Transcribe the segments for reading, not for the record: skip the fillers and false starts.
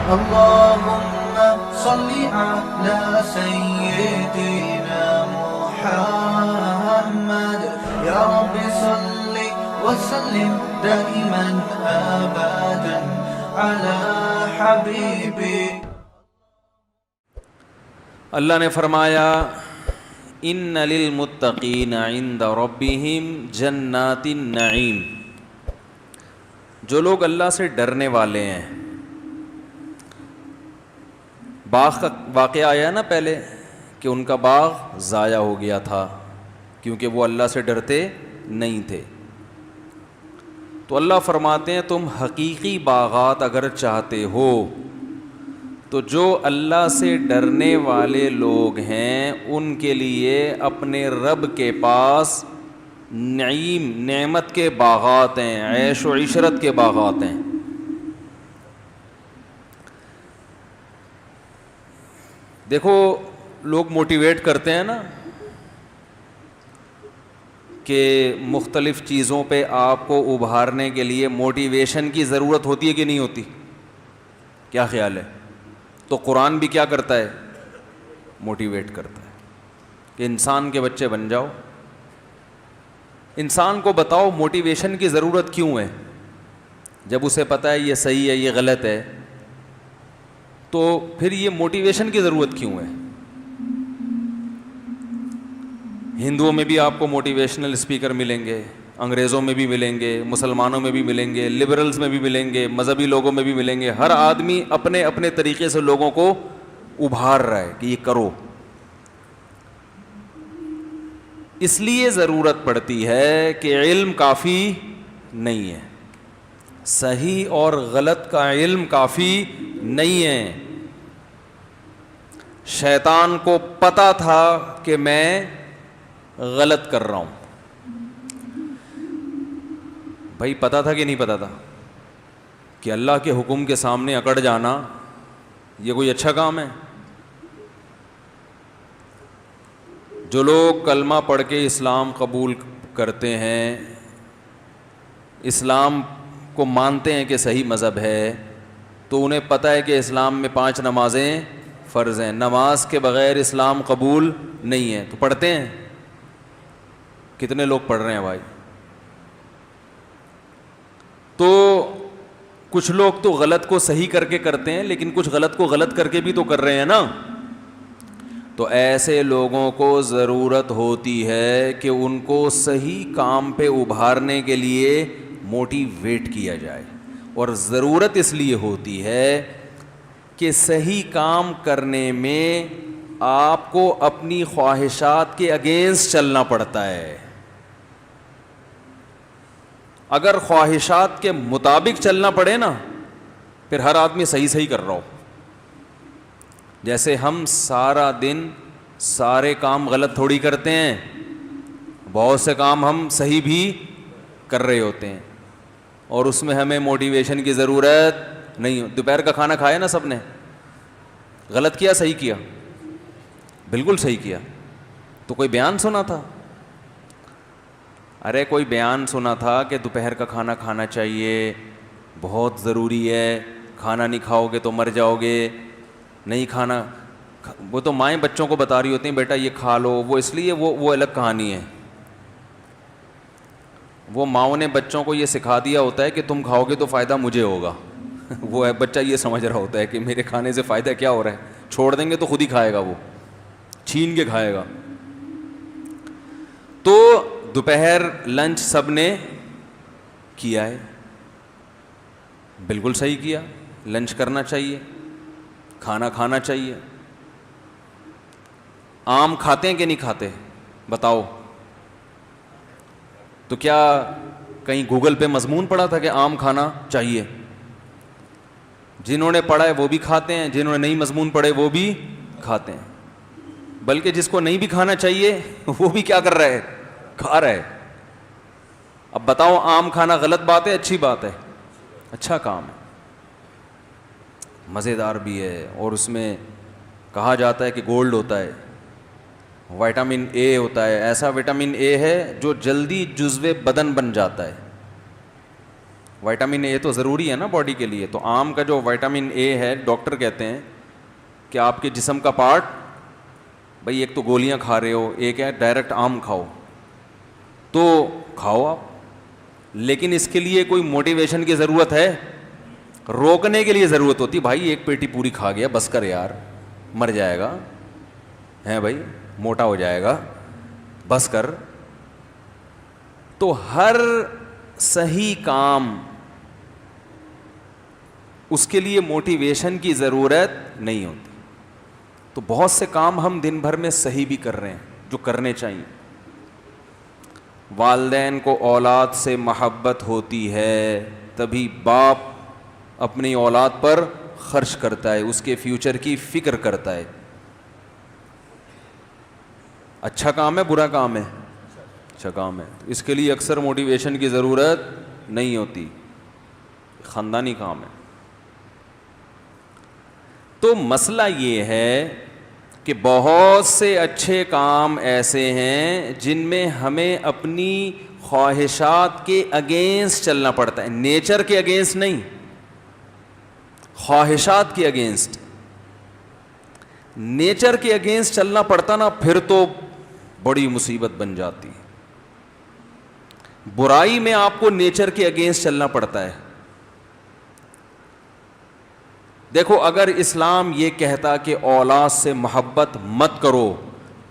اللهم صل على سيدنا محمد يا رب صل وسلم دائما أبدا على حبيبي. اللہ نے فرمایا ان للمتقین عند ربہم جنات النعیم. جو لوگ اللہ سے ڈرنے والے ہیں، باغ کا واقعہ آیا نا پہلے کہ ان کا باغ ضائع ہو گیا تھا کیونکہ وہ اللہ سے ڈرتے نہیں تھے. تو اللہ فرماتے ہیں تم حقیقی باغات اگر چاہتے ہو تو جو اللہ سے ڈرنے والے لوگ ہیں ان کے لیے اپنے رب کے پاس نعیم نعمت کے باغات ہیں، عیش و عشرت کے باغات ہیں. دیکھو لوگ موٹیویٹ کرتے ہیں نا کہ مختلف چیزوں پہ آپ کو ابھارنے کے لیے موٹیویشن کی ضرورت ہوتی ہے کہ نہیں ہوتی؟ کیا خیال ہے؟ تو قرآن بھی کیا کرتا ہے؟ موٹیویٹ کرتا ہے کہ انسان کے بچے بن جاؤ. انسان کو بتاؤ موٹیویشن کی ضرورت کیوں ہے. جب اسے پتہ ہے یہ صحیح ہے یہ غلط ہے تو پھر یہ موٹیویشن کی ضرورت کیوں ہے؟ ہندوؤں میں بھی آپ کو موٹیویشنل اسپیکر ملیں گے، انگریزوں میں بھی ملیں گے، مسلمانوں میں بھی ملیں گے، لبرلز میں بھی ملیں گے، مذہبی لوگوں میں بھی ملیں گے. ہر آدمی اپنے اپنے طریقے سے لوگوں کو ابھار رہا ہے کہ یہ کرو. اس لیے ضرورت پڑتی ہے کہ علم کافی نہیں ہے، صحیح اور غلط کا علم کافی نہیں ہے. شیطان کو پتا تھا کہ میں غلط کر رہا ہوں. بھائی پتا تھا کہ نہیں پتا تھا کہ اللہ کے حکم کے سامنے اکڑ جانا یہ کوئی اچھا کام ہے؟ جو لوگ کلمہ پڑھ کے اسلام قبول کرتے ہیں، اسلام کو مانتے ہیں کہ صحیح مذہب ہے، تو انہیں پتہ ہے کہ اسلام میں 5 نمازیں فرض ہیں، نماز کے بغیر اسلام قبول نہیں ہے. تو پڑھتے ہیں. کتنے لوگ پڑھ رہے ہیں بھائی؟ تو کچھ لوگ تو غلط کو صحیح کر کے کرتے ہیں لیکن کچھ غلط کو غلط کر کے بھی تو کر رہے ہیں نا. تو ایسے لوگوں کو ضرورت ہوتی ہے کہ ان کو صحیح کام پہ ابھارنے کے لیے موٹیویٹ کیا جائے. اور ضرورت اس لیے ہوتی ہے کہ صحیح کام کرنے میں آپ کو اپنی خواہشات کے اگینسٹ چلنا پڑتا ہے. اگر خواہشات کے مطابق چلنا پڑے نا پھر ہر آدمی صحیح صحیح کر رہا ہو. جیسے ہم سارا دن سارے کام غلط تھوڑی کرتے ہیں، بہت سے کام ہم صحیح بھی کر رہے ہوتے ہیں اور اس میں ہمیں موٹیویشن کی ضرورت نہیں. دوپہر کا کھانا کھایا نا سب نے؟ غلط کیا صحیح کیا؟ بالکل صحیح کیا. تو کوئی بیان سنا تھا؟ ارے کوئی بیان سنا تھا کہ دوپہر کا کھانا کھانا چاہیے، بہت ضروری ہے، کھانا نہیں کھاؤ گے تو مر جاؤ گے، نہیں کھانا. وہ تو مائیں بچوں کو بتا رہی ہوتی ہیں بیٹا یہ کھا لو، وہ اس لیے وہ الگ کہانی ہے. وہ ماؤں نے بچوں کو یہ سکھا دیا ہوتا ہے کہ تم کھاؤ گے تو فائدہ مجھے ہوگا. وہ ہے بچہ یہ سمجھ رہا ہوتا ہے کہ میرے کھانے سے فائدہ کیا ہو رہا ہے، چھوڑ دیں گے تو خود ہی کھائے گا، وہ چھین کے کھائے گا. تو دوپہر لنچ سب نے کیا ہے، بالکل صحیح کیا. لنچ کرنا چاہیے، کھانا کھانا چاہیے. آم کھاتے ہیں کہ نہیں کھاتے بتاؤ؟ تو کیا کہیں گوگل پہ مضمون پڑھا تھا کہ آم کھانا چاہیے؟ جنہوں نے پڑھا ہے وہ بھی کھاتے ہیں، جنہوں نے نہیں مضمون پڑھے وہ بھی کھاتے ہیں. بلکہ جس کو نہیں بھی کھانا چاہیے وہ بھی کیا کر رہا ہے؟ کھا رہا ہے. اب بتاؤ آم کھانا غلط بات ہے اچھی بات ہے؟ اچھا کام ہے، مزیدار بھی ہے، اور اس میں کہا جاتا ہے کہ گولڈ ہوتا ہے، وٹامن اے ہوتا ہے. ایسا وٹامن اے ہے جو جلدی جزو بدن بن جاتا ہے. وائٹامن اے تو ضروری ہے نا باڈی کے لیے. تو آم کا جو وائٹامن اے ہے, ڈاکٹر کہتے ہیں کہ آپ کے جسم کا پارٹ, بھائی ایک تو گولیاں کھا رہے ہو, ایک ہے ڈائریکٹ آم کھاؤ, تو کھاؤ آپ, لیکن اس کے لیے کوئی موٹیویشن کی ضرورت ہے؟ روکنے کے لیے ضرورت ہوتی, بھائی ایک پیٹی پوری کھا گیا بس کر یار, مر جائے گا, ہیں بھائی موٹا ہو جائے گا, بس کر. تو ہر صحیح کام اس کے لیے موٹیویشن کی ضرورت نہیں ہوتی. تو بہت سے کام ہم دن بھر میں صحیح بھی کر رہے ہیں جو کرنے چاہیے. والدین کو اولاد سے محبت ہوتی ہے تبھی باپ اپنی اولاد پر خرچ کرتا ہے, اس کے فیوچر کی فکر کرتا ہے. اچھا کام ہے برا کام ہے؟ اچھا کام ہے. اس کے لیے اکثر موٹیویشن کی ضرورت نہیں ہوتی, خاندانی کام ہے. تو مسئلہ یہ ہے کہ بہت سے اچھے کام ایسے ہیں جن میں ہمیں اپنی خواہشات کے اگینسٹ چلنا پڑتا ہے, نیچر کے اگینسٹ نہیں, خواہشات کے اگینسٹ. نیچر کے اگینسٹ چلنا پڑتا نا, پھر تو بڑی مصیبت بن جاتی. برائی میں آپ کو نیچر کے اگینسٹ چلنا پڑتا ہے. دیکھو اگر اسلام یہ کہتا کہ اولاد سے محبت مت کرو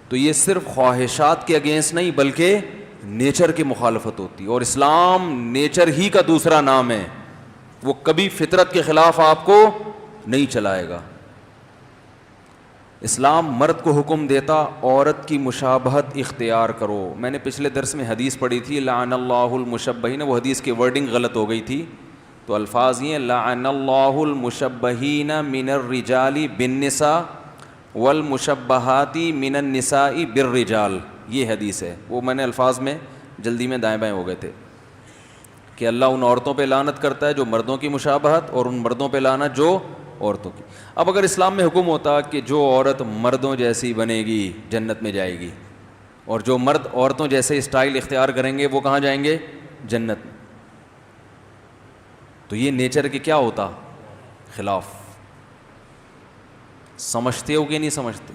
تو یہ صرف خواہشات کے اگینسٹ نہیں بلکہ نیچر کی مخالفت ہوتی. اور اسلام نیچر ہی کا دوسرا نام ہے, وہ کبھی فطرت کے خلاف آپ کو نہیں چلائے گا. اسلام مرد کو حکم دیتا عورت کی مشابہت اختیار کرو. میں نے پچھلے درس میں حدیث پڑھی تھی لعن اللہ المشبہین, وہ حدیث کی ورڈنگ غلط ہو گئی تھی, تو الفاظ یہ لعن اللہ المشبہین من الرجال بالنساء والمشبہات من النساء بالرجال, یہ حدیث ہے. وہ میں نے الفاظ میں جلدی میں دائیں بائیں ہو گئے تھے کہ اللہ ان عورتوں پہ لعنت کرتا ہے جو مردوں کی مشابہت, اور ان مردوں پہ لعنت جو عورتوں کی. اب اگر اسلام میں حکم ہوتا کہ جو عورت مردوں جیسی بنے گی جنت میں جائے گی, اور جو مرد عورتوں جیسے اسٹائل اختیار کریں گے وہ کہاں جائیں گے؟ جنت میں. تو یہ نیچر کے کیا ہوتا؟ خلاف. سمجھتے ہو کہ نہیں سمجھتے؟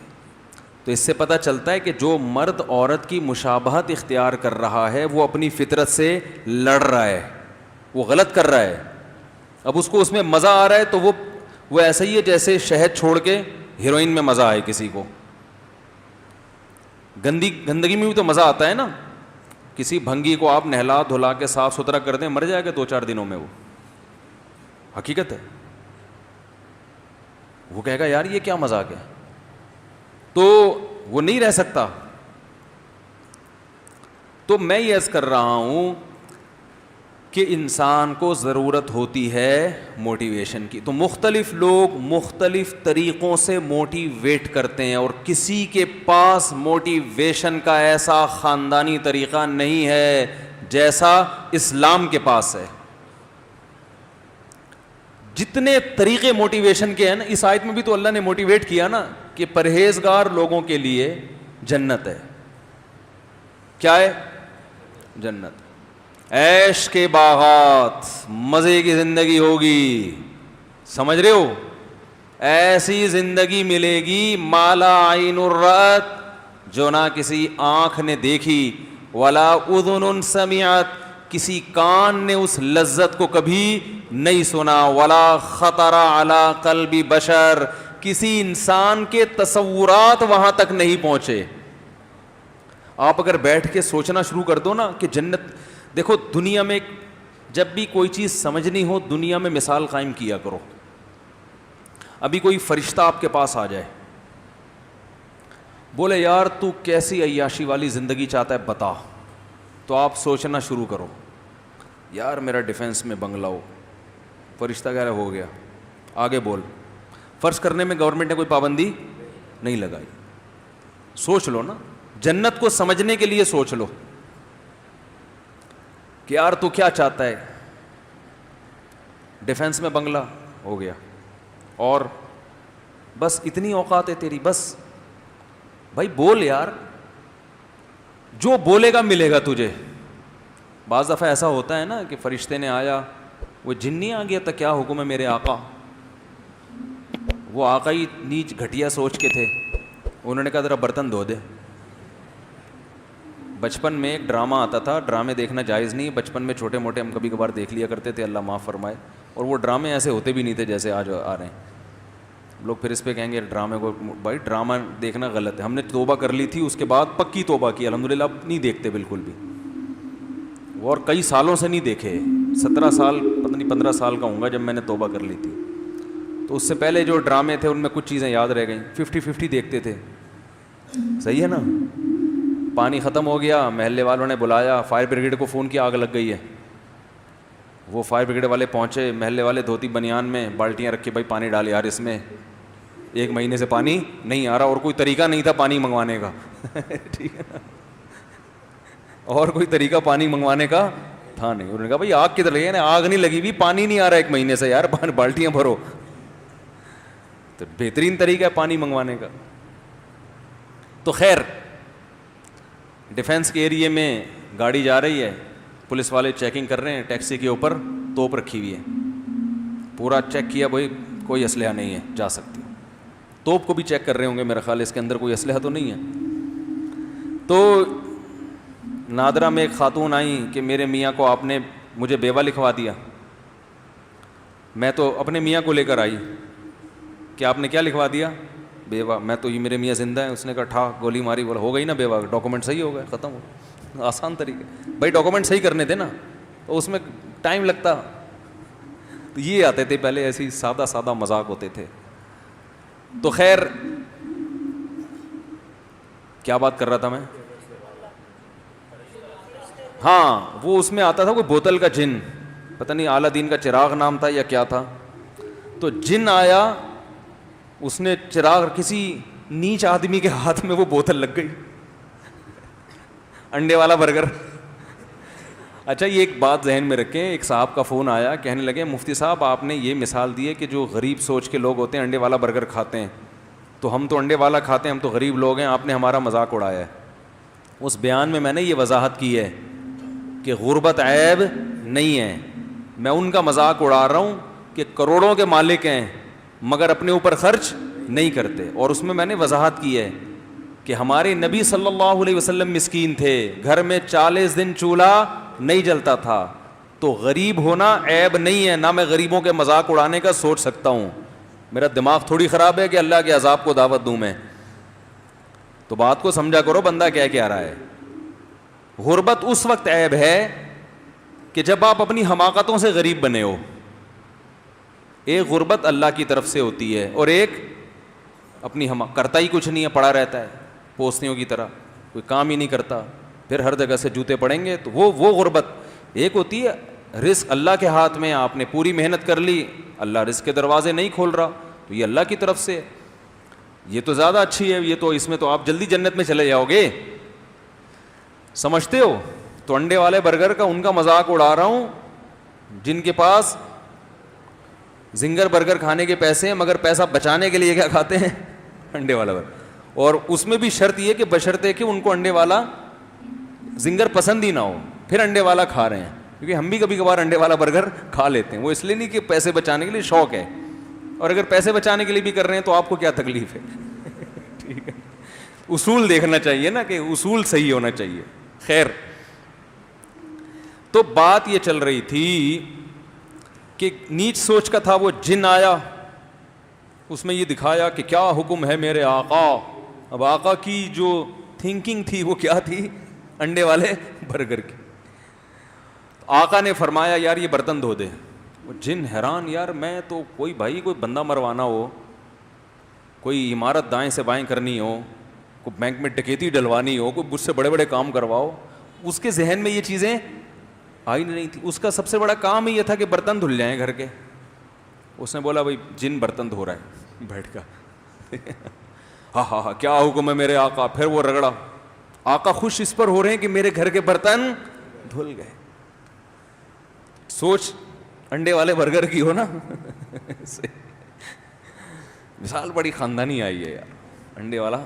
تو اس سے پتہ چلتا ہے کہ جو مرد عورت کی مشابہت اختیار کر رہا ہے وہ اپنی فطرت سے لڑ رہا ہے, وہ غلط کر رہا ہے. اب اس کو اس میں مزہ آ رہا ہے تو وہ ایسا ہی ہے جیسے شہد چھوڑ کے ہیروئن میں مزہ آئے کسی کو. گندگی میں بھی تو مزہ آتا ہے نا. کسی بھنگی کو آپ نہلا دھلا کے صاف ستھرا کر دیں, مر جائے گا 2-4 دنوں میں, وہ حقیقت ہے. وہ کہے گا یار یہ کیا مذاق ہے, تو وہ نہیں رہ سکتا. تو میں یہ عرض کر رہا ہوں کہ انسان کو ضرورت ہوتی ہے موٹیویشن کی. تو مختلف لوگ مختلف طریقوں سے موٹیویٹ کرتے ہیں, اور کسی کے پاس موٹیویشن کا ایسا خاندانی طریقہ نہیں ہے جیسا اسلام کے پاس ہے. جتنے طریقے موٹیویشن کے ہیں نا, اس آیت میں بھی تو اللہ نے موٹیویٹ کیا نا کہ پرہیزگار لوگوں کے لیے جنت ہے. کیا ہے؟ جنت. عیش کے باغات, مزے کی زندگی ہوگی, سمجھ رہے ہو؟ ایسی زندگی ملے گی مالا عین الرأت, جو نہ کسی آنکھ نے دیکھی, ولا اذن سمعت, کسی کان نے اس لذت کو کبھی نہیں سنا, ولا خطر علی قلب بشر, کسی انسان کے تصورات وہاں تک نہیں پہنچے. آپ اگر بیٹھ کے سوچنا شروع کر دو نا کہ جنت, دیکھو دنیا میں جب بھی کوئی چیز سمجھنی ہو دنیا میں مثال قائم کیا کرو. ابھی کوئی فرشتہ آپ کے پاس آ جائے, بولے یار تو کیسی عیاشی والی زندگی چاہتا ہے بتا, تو آپ سوچنا شروع کرو یار میرا ڈیفینس میں بنگلہ ہو. فرشتہ کہہ رہا ہو گیا, آگے بول. فرض کرنے میں گورنمنٹ نے کوئی پابندی نہیں لگائی. سوچ لو نا, جنت کو سمجھنے کے لیے سوچ لو کہ یار تو کیا چاہتا ہے. ڈیفینس میں بنگلہ ہو گیا, اور بس اتنی اوقات ہے تیری, بس بھائی بول یار, جو بولے گا ملے گا تجھے. بعض دفعہ ایسا ہوتا ہے نا کہ فرشتے نے آیا وہ جن نہیں آ گیا تھا کیا حکم ہے میرے آقا. وہ آقا ہی نیچ گھٹیا سوچ کے تھے. انہوں نے کہا ذرا برتن دھو دے. بچپن میں ایک ڈرامہ آتا تھا, ڈرامے دیکھنا جائز نہیں, بچپن میں چھوٹے موٹے ہم کبھی کبھار دیکھ لیا کرتے تھے, اللہ معاف فرمائے, اور وہ ڈرامے ایسے ہوتے بھی نہیں تھے جیسے آج آ رہے ہیں. لوگ پھر اس پہ کہیں گے ڈرامے کو, بھائی ڈرامہ دیکھنا غلط ہے. ہم نے توبہ کر لی تھی, اس کے بعد پکی توبہ کی الحمدللہ, اب نہیں دیکھتے بالکل بھی, اور کئی سالوں سے نہیں دیکھے. 17 سال پتہ نہیں 15 سال کا ہوں گا جب میں نے توبہ کر لی تھی. تو اس سے پہلے جو ڈرامے تھے ان میں کچھ چیزیں یاد رہ گئیں. 50-50 دیکھتے تھے, صحیح ہے نا. پانی ختم ہو گیا, محلے والوں نے بلایا, فائر بریگیڈ کو فون کیا آگ لگ گئی ہے. وہ فائر بریگیڈ والے پہنچے, محلے والے دھوتی بنیان میں بالٹیاں رکھ کے, بھائی پانی ڈال یار اس میں, 1 مہینے سے پانی نہیں آ رہا, اور کوئی طریقہ نہیں تھا پانی منگوانے کا. ٹھیک ہے نا, اور کوئی طریقہ پانی منگوانے کا تھا نہیں. انہوں نے کہا بھائی آگ کدھر لگی ہے, آگ نہیں لگی ہوئی, پانی نہیں آ رہا 1 مہینے سے یار, بالٹیاں بھرو. تو بہترین طریقہ ہے پانی منگوانے کا. تو خیر, ڈیفینس کے ایریے میں گاڑی جا رہی ہے, پولیس والے چیکنگ کر رہے ہیں, ٹیکسی کے اوپر توپ رکھی ہوئی ہے. پورا چیک کیا, بھائی کوئی اسلحہ نہیں ہے, جا سکتی. توپ کو بھی چیک کر رہے ہوں گے میرا خیال, اس کے اندر کوئی اسلحہ تو نہیں ہے. تو نادرہ میں ایک خاتون آئیں کہ میرے میاں کو آپ نے مجھے بیوہ لکھوا دیا. میں تو اپنے میاں کو لے کر آئی کہ آپ نے کیا لکھوا دیا, بیوہ. میں تو یہ میرے میاں زندہ ہیں. اس نے کہا ٹھا گولی ماری, بولا ہو گئی نا بیوہ, ڈاکومنٹ صحیح ہو گئے, ختم ہو. آسان طریقے, بھائی ڈاکومنٹ صحیح کرنے تھے نا, تو اس میں ٹائم لگتا. تو یہ آتے تھے پہلے, ایسی سادہ سادہ مذاق ہوتے تھے. تو خیر, کیا بات کر رہا تھا میں, ہاں وہ اس میں آتا تھا کوئی بوتل کا جن, پتہ نہیں اعلیٰ دین کا چراغ نام تھا یا کیا تھا. تو جن آیا, اس نے چراغ, کسی نیچ آدمی کے ہاتھ میں وہ بوتل لگ گئی, انڈے والا برگر. اچھا یہ ایک بات ذہن میں رکھیں, ایک صاحب کا فون آیا, کہنے لگے مفتی صاحب آپ نے یہ مثال دی ہے کہ جو غریب سوچ کے لوگ ہوتے ہیں انڈے والا برگر کھاتے ہیں, تو ہم تو انڈے والا کھاتے ہیں, ہم تو غریب لوگ ہیں, آپ نے ہمارا مذاق اڑایا ہے. اس بیان میں نے یہ وضاحت کی ہے کہ غربت عیب نہیں ہے. میں ان کا مذاق اڑا رہا ہوں کہ کروڑوں کے مالک ہیں مگر اپنے اوپر خرچ نہیں کرتے. اور اس میں نے وضاحت کی ہے کہ ہمارے نبی صلی اللہ علیہ وسلم مسکین تھے, گھر میں 40 دن چولہا نہیں جلتا تھا. تو غریب ہونا عیب نہیں ہے, نہ میں غریبوں کے مذاق اڑانے کا سوچ سکتا ہوں. میرا دماغ تھوڑی خراب ہے کہ اللہ کے عذاب کو دعوت دوں میں. تو بات کو سمجھا کرو بندہ کیا رہا ہے. غربت اس وقت عیب ہے کہ جب آپ اپنی حماقتوں سے غریب بنے ہو. ایک غربت اللہ کی طرف سے ہوتی ہے, اور ایک اپنی کرتا ہی کچھ نہیں ہے, پڑا رہتا ہے پوستیوں کی طرح, کوئی کام ہی نہیں کرتا, پھر ہر جگہ سے جوتے پڑیں گے. تو وہ غربت. ایک ہوتی ہے رزق اللہ کے ہاتھ میں, آپ نے پوری محنت کر لی, اللہ رزق کے دروازے نہیں کھول رہا, تو یہ اللہ کی طرف سے, یہ تو زیادہ اچھی ہے. یہ تو اس میں تو آپ جلدی جنت میں چلے جاؤ گے, سمجھتے ہو. تو انڈے والے برگر کا ان کا مذاق اڑا رہا ہوں جن کے پاس زنگر برگر کھانے کے پیسے ہیں, مگر پیسہ بچانے کے لیے کیا کھاتے ہیں, انڈے والا برگر. اور اس میں بھی شرط یہ کہ بشرطے کہ ان کو انڈے والا زنگر پسند ہی نہ ہو, پھر انڈے والا کھا رہے ہیں. کیونکہ ہم بھی کبھی کبھار انڈے والا برگر کھا لیتے ہیں, وہ اس لیے نہیں کہ پیسے بچانے کے لیے, شوق ہے. اور اگر پیسے بچانے کے لیے بھی کر رہے ہیں تو آپ کو کیا تکلیف ہے. ٹھیک ہے, اصول دیکھنا چاہیے نا, کہ اصول صحیح ہونا چاہیے. خیر, تو بات یہ چل رہی تھی کہ نیچ سوچ کا تھا. وہ جن آیا, اس میں یہ دکھایا کہ کیا حکم ہے میرے آقا. اب آقا کی جو تھنکنگ تھی وہ کیا تھی, انڈے والے برگر کی. آقا نے فرمایا یار یہ برتن دھو دے. وہ جن حیران, یار میں تو کوئی بندہ مروانا ہو, کوئی عمارت دائیں سے بائیں کرنی ہو, کوئی بینک میں ڈکیتی ڈلوانی ہو, کوئی مجھ سے بڑے بڑے کام کرواؤ, اس کے ذہن میں یہ چیزیں آئی نہیں تھی. اس کا سب سے بڑا کام ہی یہ تھا کہ برتن دھل جائیں گھر کے. اس نے بولا بھائی جن برتن دھو رہا ہے بیٹھ کر. ہاں کیا حکم ہے میرے آقا. پھر وہ رگڑا. آقا خوش اس پر ہو رہے ہیں کہ میرے گھر کے برتن دھل گئے. سوچ انڈے والے برگر کی ہو نا. مثال بڑی خاندانی آئی ہے یار, انڈے والا.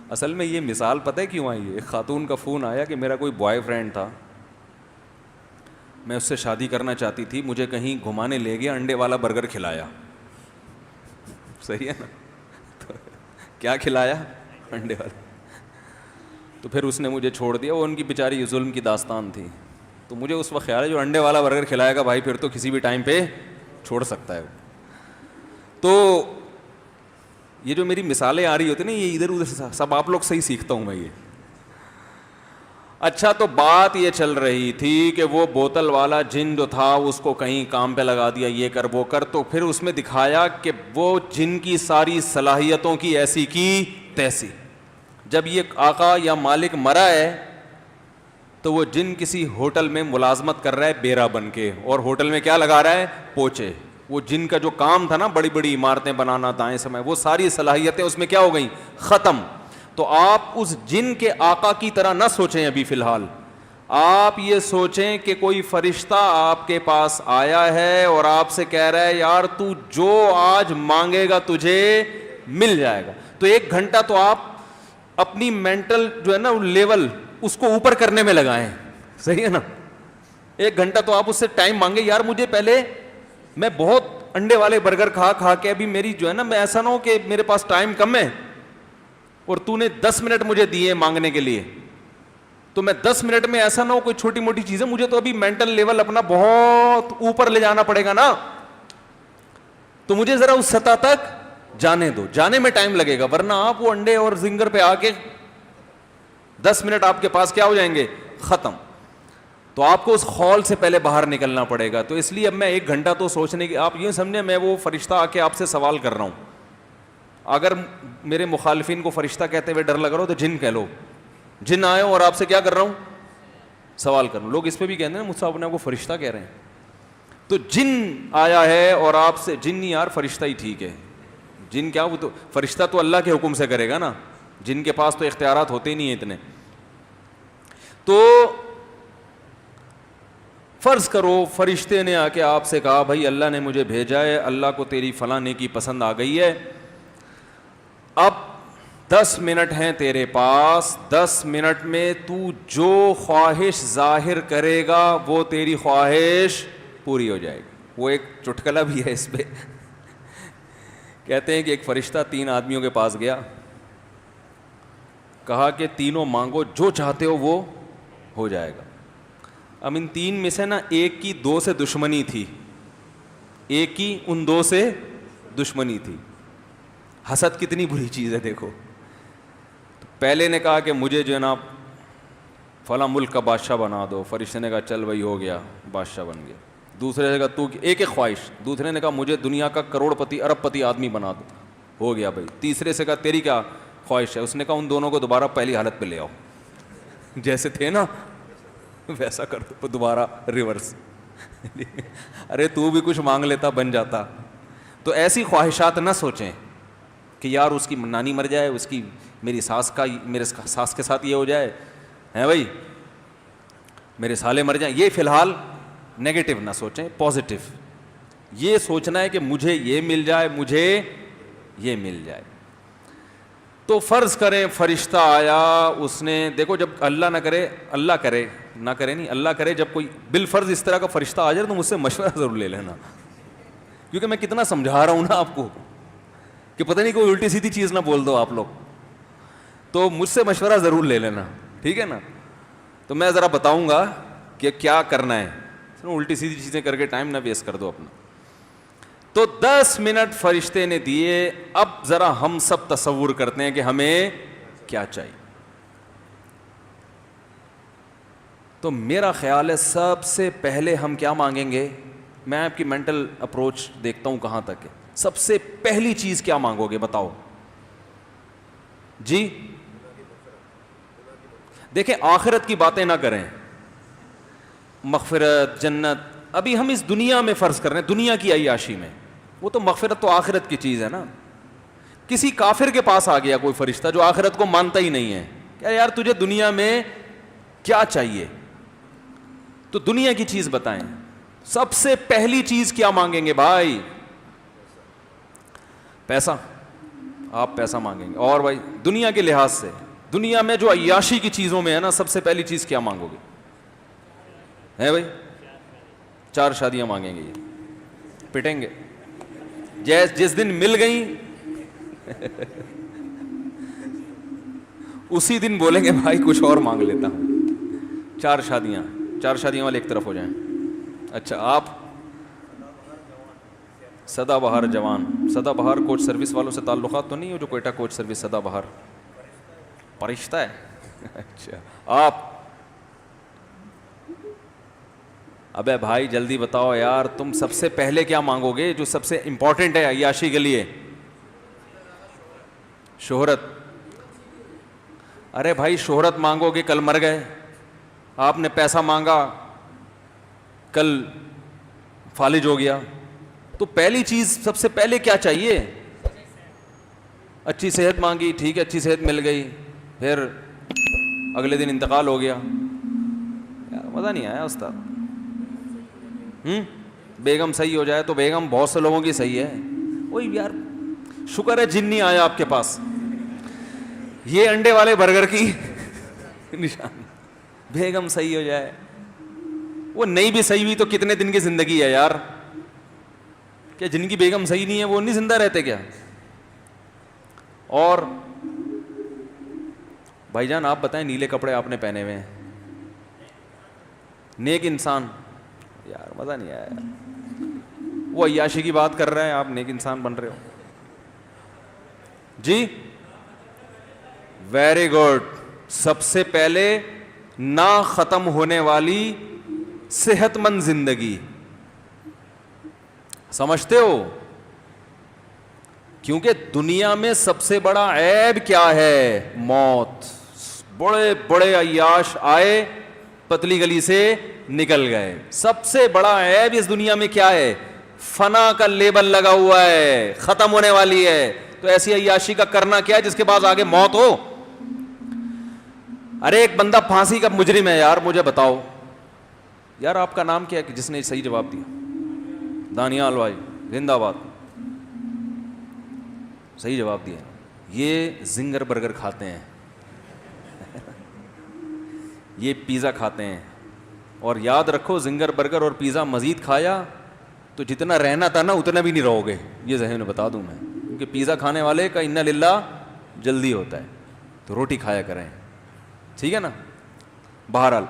اصل میں یہ مثال پتہ ہے کیوں آئی ہے. ایک خاتون کا فون آیا کہ میرا کوئی بوائے فرینڈ تھا, میں اس سے شادی کرنا چاہتی تھی, مجھے کہیں گھمانے لے گیا, انڈے والا برگر کھلایا. صحیح ہے نا, تو کیا کھلایا؟ انڈے والا. تو پھر اس نے مجھے چھوڑ دیا. وہ ان کی بیچاری ظلم کی داستان تھی. تو مجھے اس وقت خیال ہے جو انڈے والا برگر کھلائے گا بھائی پھر تو کسی بھی ٹائم پہ چھوڑ سکتا ہے. تو یہ جو میری مثالیں آ رہی ہوتی نا, یہ ادھر ادھر سب آپ لوگ سے ہی سیکھتا ہوں میں یہ. اچھا, تو بات یہ چل رہی تھی کہ وہ بوتل والا جن جو تھا اس کو کہیں کام پہ لگا دیا, یہ کر وہ کر. تو پھر اس میں دکھایا کہ وہ جن کی ساری صلاحیتوں کی ایسی کی تیسی. جب یہ آقا یا مالک مرا ہے تو وہ جن کسی ہوٹل میں ملازمت کر رہا ہے بیرا بن کے, اور ہوٹل میں کیا لگا رہا ہے؟ پوچے. وہ جن کا جو کام تھا نا بڑی بڑی عمارتیں بنانا دائیں سمے, وہ ساری صلاحیتیں اس میں کیا ہو گئیں؟ ختم. تو آپ اس جن کے آقا کی طرح نہ سوچیں ابھی فی الحال, آپ یہ سوچیں کہ کوئی فرشتہ آپ کے پاس آیا ہے اور آپ سے کہہ رہا ہے یار تو جو آج مانگے گا تجھے مل جائے گا. تو 1 گھنٹہ تو آپ اپنی مینٹل جو ہے نا لیول اس کو اوپر کرنے میں لگائیں. صحیح ہے نا, 1 گھنٹہ تو آپ اس سے ٹائم مانگے, یار مجھے پہلے میں بہت انڈے والے برگر کھا کے ابھی میری جو ہے نا, میں ایسا نہ ہو کہ میرے پاس ٹائم کم ہے اور تو نے 10 منٹ مجھے دیے مانگنے کے لیے, تو میں 10 منٹ میں ایسا نہ ہو کوئی چھوٹی موٹی چیزیں, مجھے تو ابھی مینٹل لیول اپنا بہت اوپر لے جانا پڑے گا نا. تو مجھے ذرا اس سطح تک جانے دو, جانے میں ٹائم لگے گا, ورنہ آپ وہ انڈے اور زنگر پہ آ کے 10 منٹ آپ کے پاس کیا ہو جائیں گے؟ ختم. تو آپ کو اس خول سے پہلے باہر نکلنا پڑے گا. تو اس لیے اب میں 1 گھنٹہ تو سوچنے کی, آپ یہ سمجھیں میں وہ فرشتہ آ کے آپ سے سوال کر رہا ہوں. اگر میرے مخالفین کو فرشتہ کہتے ہوئے ڈر لگ رہا ہو تو جن کہہ لو, جن آئے ہو اور آپ سے کیا کر رہا ہوں؟ سوال کر رہا ہوں. لوگ اس پہ بھی کہتے ہیں مجھ سے اپنے آپ کو فرشتہ کہہ رہے ہیں. تو جن آیا ہے اور آپ سے, جن نہیں یار فرشتہ ہی ٹھیک ہے. جن کیا, وہ تو فرشتہ تو اللہ کے حکم سے کرے گا نا, جن کے پاس تو اختیارات ہوتے ہی نہیں ہیں اتنے. تو فرض کرو فرشتے نے آ کے آپ سے کہا بھائی اللہ نے مجھے بھیجا ہے, اللہ کو تیری فلاں نیکی پسند آ گئی ہے, اب 10 منٹ ہیں تیرے پاس, 10 منٹ میں تو جو خواہش ظاہر کرے گا وہ تیری خواہش پوری ہو جائے گی. وہ ایک چٹکلا بھی ہے اس پہ. کہتے ہیں کہ ایک فرشتہ 3 آدمیوں کے پاس گیا, کہا کہ تینوں مانگو جو چاہتے ہو وہ ہو جائے گا. اب ان 3 میں سے نا ایک کی 2 سے دشمنی تھی, ایک کی ان 2 سے دشمنی تھی. حسد کتنی بری چیز ہے دیکھو. پہلے نے کہا کہ مجھے جو ہے نا فلاں ملک کا بادشاہ بنا دو, فرشتے نے کہا چل بھائی ہو گیا, بادشاہ بن گیا. دوسرے نے کہا تو ایک خواہش, دوسرے نے کہا مجھے دنیا کا کروڑ پتی ارب پتی آدمی بنا دو, ہو گیا بھائی. تیسرے سے کہا تیری کیا خواہش ہے؟ اس نے کہا ان دونوں کو دوبارہ پہلی حالت پہ لے آؤ, جیسے تھے نا ویسا کر دو دوبارہ ریورس. ارے تو بھی کچھ مانگ لیتا بن جاتا. تو ایسی خواہشات نہ سوچیں کہ یار اس کی نانی مر جائے, اس کی میری ساس کا میرے ساس کے ساتھ یہ ہو جائے, ہیں بھائی میرے سالے مر جائیں. یہ فی الحال نیگیٹو نہ سوچیں, پازیٹو یہ سوچنا ہے کہ مجھے یہ مل جائے, مجھے یہ مل جائے. تو فرض کریں فرشتہ آیا, اس نے دیکھو جب اللہ نہ کرے, اللہ کرے نہ کرے نہیں, اللہ کرے جب کوئی بالفرض اس طرح کا فرشتہ آ جائے تو مجھ سے مشورہ ضرور لے لینا, کیونکہ میں کتنا سمجھا رہا ہوں نا آپ کو کہ پتہ نہیں کوئی الٹی سیدھی چیز نہ بول دو آپ لوگ. تو مجھ سے مشورہ ضرور لے لینا, ٹھیک ہے نا. تو میں ذرا بتاؤں گا کہ کیا کرنا ہے, الٹی سیدھی چیزیں کر کے ٹائم نہ ویسٹ کر دو اپنا. تو 10 منٹ فرشتے نے دیے. اب ذرا ہم سب تصور کرتے ہیں کہ ہمیں کیا چاہیے. تو میرا خیال ہے سب سے پہلے ہم کیا مانگیں گے, میں آپ کی مینٹل اپروچ دیکھتا ہوں کہاں تک ہے. سب سے پہلی چیز کیا مانگو گے بتاؤ جی؟ دیکھیں آخرت کی باتیں نہ کریں, مغفرت جنت ابھی ہم اس دنیا میں فرض کر رہے ہیں, دنیا کی عیاشی میں. وہ تو مغفرت تو آخرت کی چیز ہے نا. کسی کافر کے پاس آ گیا کوئی فرشتہ جو آخرت کو مانتا ہی نہیں ہے, کیا یار تجھے دنیا میں کیا چاہیے, تو دنیا کی چیز بتائیں. سب سے پہلی چیز کیا مانگیں گے بھائی؟ پیسہ. آپ پیسہ مانگیں گے. اور بھائی دنیا کے لحاظ سے دنیا میں جو عیاشی کی چیزوں میں ہے نا, سب سے پہلی چیز کیا مانگو گے؟ ہے بھائی 4 شادیاں مانگیں گے, یہ پٹیں گے. جس دن مل گئیں اسی دن بولیں گے بھائی کچھ اور مانگ لیتا ہوں. 4 شادیاں والے ایک طرف ہو جائیں. اچھا آپ سدا بہار جوان, سدا بہار کوچ سروس والوں سے تعلقات تو نہیں ہو جو کوئٹہ کوچ سروس سدا بہار فرشتہ ہے؟ اچھا آپ, ابے بھائی جلدی بتاؤ یار, تم سب سے پہلے کیا مانگو گے جو سب سے امپورٹنٹ ہے عیاشی کے لیے؟ شہرت. ارے بھائی شہرت مانگو گے کل مر گئے, آپ نے پیسہ مانگا کل فالج ہو گیا, تو پہلی چیز سب سے پہلے کیا چاہیے؟ اچھی صحت مانگی, ٹھیک ہے اچھی صحت مل گئی, پھر اگلے دن انتقال ہو گیا. یار مزہ نہیں آیا استاد. بیگم صحیح ہو جائے تو بیگم بہت سے لوگوں کی صحیح ہے, وہی یار شکر ہے جن نہیں آیا آپ کے پاس. یہ انڈے والے برگر کی نشانی, بیگم صحیح ہو جائے, وہ نہیں بھی صحیح ہوئی تو کتنے دن کی زندگی ہے یار. کیا جن کی بیگم صحیح نہیں ہے وہ نہیں زندہ رہتے کیا؟ اور بھائی جان آپ بتائیں, نیلے کپڑے آپ نے پہنے ہوئے ہیں, نیک انسان, یار مزہ نہیں آیا یار. وہ عیاشی کی بات کر رہے ہیں, آپ نیک انسان بن رہے ہو جی. Very good. سب سے پہلے نہ ختم ہونے والی صحت مند زندگی, سمجھتے ہو؟ کیونکہ دنیا میں سب سے بڑا عیب کیا ہے؟ موت. بڑے بڑے عیاش آئے پتلی گلی سے نکل گئے. سب سے بڑا عیب اس دنیا میں کیا ہے؟ فنا کا لیبل لگا ہوا ہے, ختم ہونے والی ہے. تو ایسی عیاشی کا کرنا کیا ہے جس کے بعد آگے موت ہو؟ ارے ایک بندہ پھانسی کا مجرم ہے یار, مجھے بتاؤ یار آپ کا نام کیا ہے جس نے صحیح جواب دیا؟ دانیال بھائی زندہ باد, صحیح جواب دیا. یہ زنگر برگر کھاتے ہیں, یہ پیزا کھاتے ہیں, اور یاد رکھو زنگر برگر اور پیزا مزید کھایا تو جتنا رہنا تھا نا اتنا بھی نہیں رہو گے, یہ ذہن میں بتا دوں میں. کیونکہ پیزا کھانے والے کا انا للہ جلدی ہوتا ہے, تو روٹی کھایا کریں, ٹھیک ہے نا. بہرحال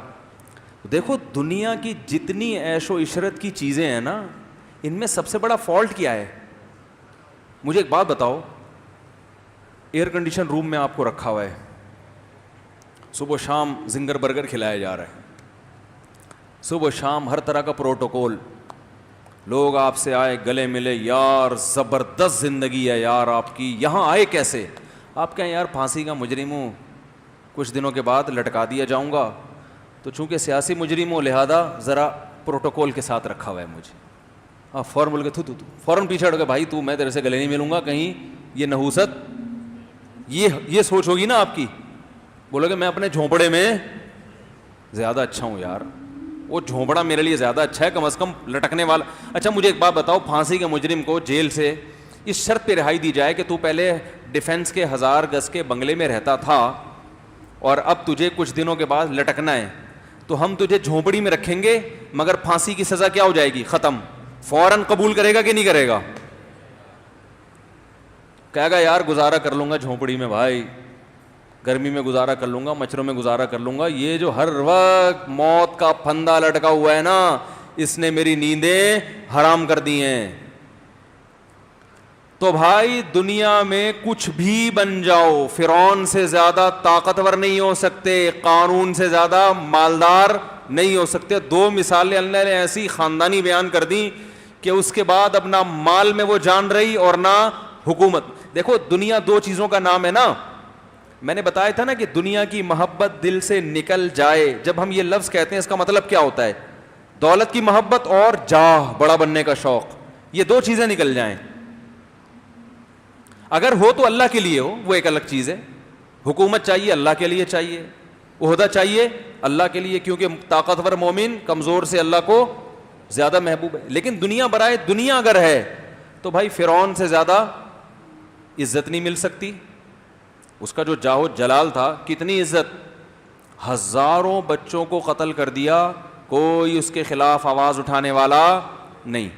دیکھو دنیا کی جتنی عیش و عشرت کی چیزیں ہیں نا, ان میں سب سے بڑا فالٹ کیا ہے؟ مجھے ایک بات بتاؤ, ایئر کنڈیشن روم میں آپ کو رکھا ہوا ہے, صبح شام زنگر برگر کھلایا جا رہا ہے, صبح شام ہر طرح کا پروٹوکول, لوگ آپ سے آئے گلے ملے, یار زبردست زندگی ہے یار آپ کی, یہاں آئے کیسے؟ آپ کہیں یار پھانسی کا مجرم ہوں, کچھ دنوں کے بعد لٹکا دیا جاؤں گا, تو چونکہ سیاسی مجرم ہوں لہذا ذرا پروٹوکول کے ساتھ رکھا ہوا ہے مجھے. ہاں فوراً بول کے تو فوراً پیچھے ہٹ گئے, بھائی تو میں تیرے سے گلے نہیں ملوں گا, کہیں یہ نحوست, یہ سوچ ہوگی نا آپ کی. بولو کہ میں اپنے جھونپڑے میں زیادہ اچھا ہوں یار, وہ جھونپڑا میرے لیے زیادہ اچھا ہے, کم از کم لٹکنے والا. اچھا مجھے ایک بات بتاؤ, پھانسی کے مجرم کو جیل سے اس شرط پہ رہائی دی جائے کہ تو پہلے ڈیفینس کے 1000 گز کے بنگلے میں رہتا تھا اور اب تجھے کچھ دنوں کے بعد لٹکنا ہے, تو ہم تجھے جھونپڑی میں رکھیں گے مگر پھانسی کی سزا کیا ہو جائے گی؟ ختم. فوراً قبول کرے گا کہ نہیں کرے گا؟ کہے گا یار گزارا کر لوں گا جھونپڑی میں بھائی, گرمی میں گزارا کر لوں گا, مچھروں میں گزارا کر لوں گا, یہ جو ہر وقت موت کا پھندا لٹکا ہوا ہے نا, اس نے میری نیندیں حرام کر دی ہیں. تو بھائی دنیا میں کچھ بھی بن جاؤ, فرعون سے زیادہ طاقتور نہیں ہو سکتے, قارون سے زیادہ مالدار نہیں ہو سکتے. 2 مثالیں اللہ نے ایسی خاندانی بیان کر دیں کہ اس کے بعد اب نہ مال میں وہ جان رہی اور نہ حکومت. دیکھو دنیا 2 چیزوں کا نام ہے نا, میں نے بتایا تھا نا کہ دنیا کی محبت دل سے نکل جائے. جب ہم یہ لفظ کہتے ہیں اس کا مطلب کیا ہوتا ہے؟ دولت کی محبت اور جاہ, بڑا بننے کا شوق, یہ 2 چیزیں نکل جائیں. اگر ہو تو اللہ کے لیے ہو, وہ ایک الگ چیز ہے. حکومت چاہیے اللہ کے لیے چاہیے, عہدہ چاہیے اللہ کے لیے, کیونکہ طاقتور مومن کمزور سے اللہ کو زیادہ محبوب ہے. لیکن دنیا برائے دنیا اگر ہے تو بھائی فرعون سے زیادہ عزت نہیں مل سکتی. اس کا جو جاہ و جلال تھا, کتنی عزت, 1000 بچوں کو قتل کر دیا کوئی اس کے خلاف آواز اٹھانے والا نہیں.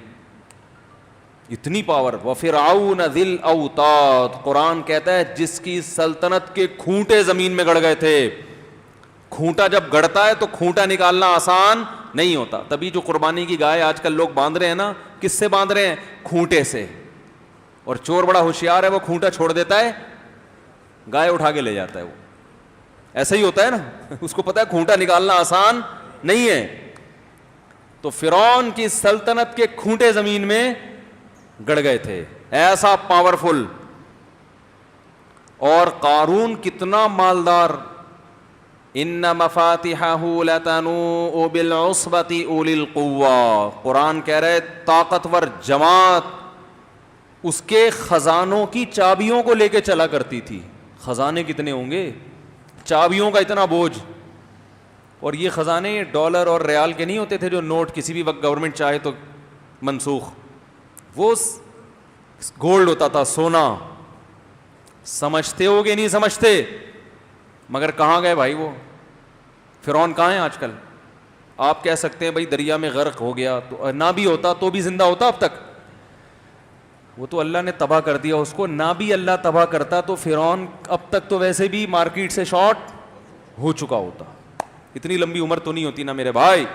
اتنی پاور. وفرعون ذی الاوتاد, قرآن کہتا ہے جس کی سلطنت کے کھونٹے زمین میں گڑ گئے تھے. کھونٹا جب گڑتا ہے تو کھونٹا نکالنا آسان نہیں ہوتا. تبھی جو قربانی کی گائے آج کل لوگ باندھ رہے ہیں نا, کس سے باندھ رہے ہیں؟ کھونٹے سے. اور چور بڑا ہوشیار ہے, وہ کھونٹا چھوڑ دیتا ہے, گائے اٹھا کے لے جاتا ہے. وہ ایسا ہی ہوتا ہے نا, اس کو پتا ہے کھونٹا نکالنا آسان نہیں ہے. تو فرعون کی سلطنت کے کھونٹے زمین میں گڑ گئے تھے, ایسا پاورفل. اور قارون کتنا مالدار. ان مفاتحہ لتنوء بالعصبۃ اولی القوہ, قرآن کہہ رہے طاقتور جماعت اس کے خزانوں کی چابیوں کو لے کے چلا کرتی تھی. خزانے کتنے ہوں گے, چابیوں کا اتنا بوجھ. اور یہ خزانے ڈالر اور ریال کے نہیں ہوتے تھے جو نوٹ کسی بھی وقت گورنمنٹ چاہے تو منسوخ. وہ گولڈ ہوتا تھا, سونا. سمجھتے ہو کہ نہیں سمجھتے؟ مگر کہاں گئے بھائی وہ فرعون؟ کہاں ہیں آج کل؟ آپ کہہ سکتے ہیں بھائی دریا میں غرق ہو گیا, تو نہ بھی ہوتا تو بھی زندہ ہوتا اب تک. وہ تو اللہ نے تباہ کر دیا اس کو. نہ بھی اللہ تباہ کرتا تو فرعون اب تک تو ویسے بھی مارکیٹ سے شارٹ ہو چکا ہوتا. اتنی لمبی عمر تو نہیں ہوتی نا میرے بھائی.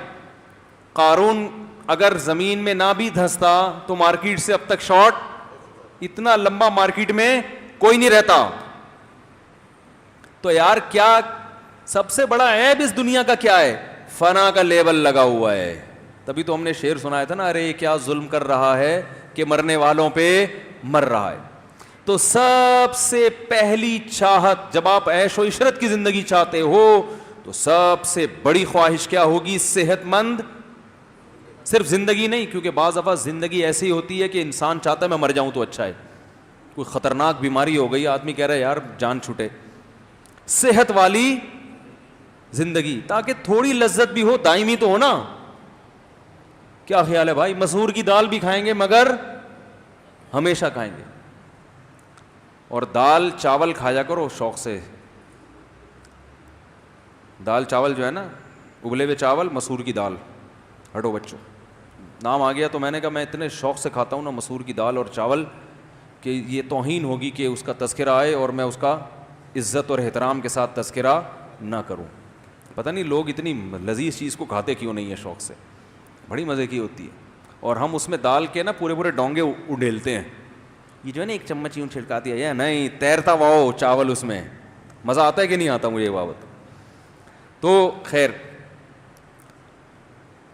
قارون اگر زمین میں نہ بھی دھنستا تو مارکیٹ سے اب تک شارٹ, اتنا لمبا مارکیٹ میں کوئی نہیں رہتا. تو یار کیا سب سے بڑا عیب اس دنیا کا کیا ہے؟ فنا کا لیبل لگا ہوا ہے. تبھی تو ہم نے شعر سنایا تھا نا, ارے کیا ظلم کر رہا ہے کہ مرنے والوں پہ مر رہا ہے. تو سب سے پہلی چاہت جب آپ عیش و عشرت کی زندگی چاہتے ہو تو سب سے بڑی خواہش کیا ہوگی؟ صحت مند صرف زندگی نہیں, کیونکہ بعض دفعہ زندگی ایسی ہوتی ہے کہ انسان چاہتا ہے میں مر جاؤں تو اچھا ہے. کوئی خطرناک بیماری ہو گئی, آدمی کہہ رہا ہے یار جان چھوٹے. صحت والی زندگی تاکہ تھوڑی لذت بھی ہو, دائمی تو ہو نا. کیا خیال ہے بھائی؟ مسور کی دال بھی کھائیں گے مگر ہمیشہ کھائیں گے. اور دال چاول کھایا کرو شوق سے. دال چاول جو ہے نا, ابلے ہوئے چاول, مسور کی دال. ہٹو بچوں, نام آ گیا تو میں نے کہا میں اتنے شوق سے کھاتا ہوں نا مسور کی دال اور چاول کہ یہ توہین ہوگی کہ اس کا تذکرہ آئے اور میں اس کا عزت اور احترام کے ساتھ تذکرہ نہ کروں. پتہ نہیں لوگ اتنی لذیذ چیز کو کھاتے کیوں نہیں ہے شوق سے, بڑی مزے کی ہوتی ہے. اور ہم اس میں دال کے نا پورے پورے ڈونگے اڈیلتے ہیں. یہ جو ہے نا ایک چمچ یوں چھڑکاتی ہے, یا نہیں تیرتا واؤ چاول اس میں. مزہ آتا ہے کہ نہیں آتا مجھے یہ بات. تو خیر,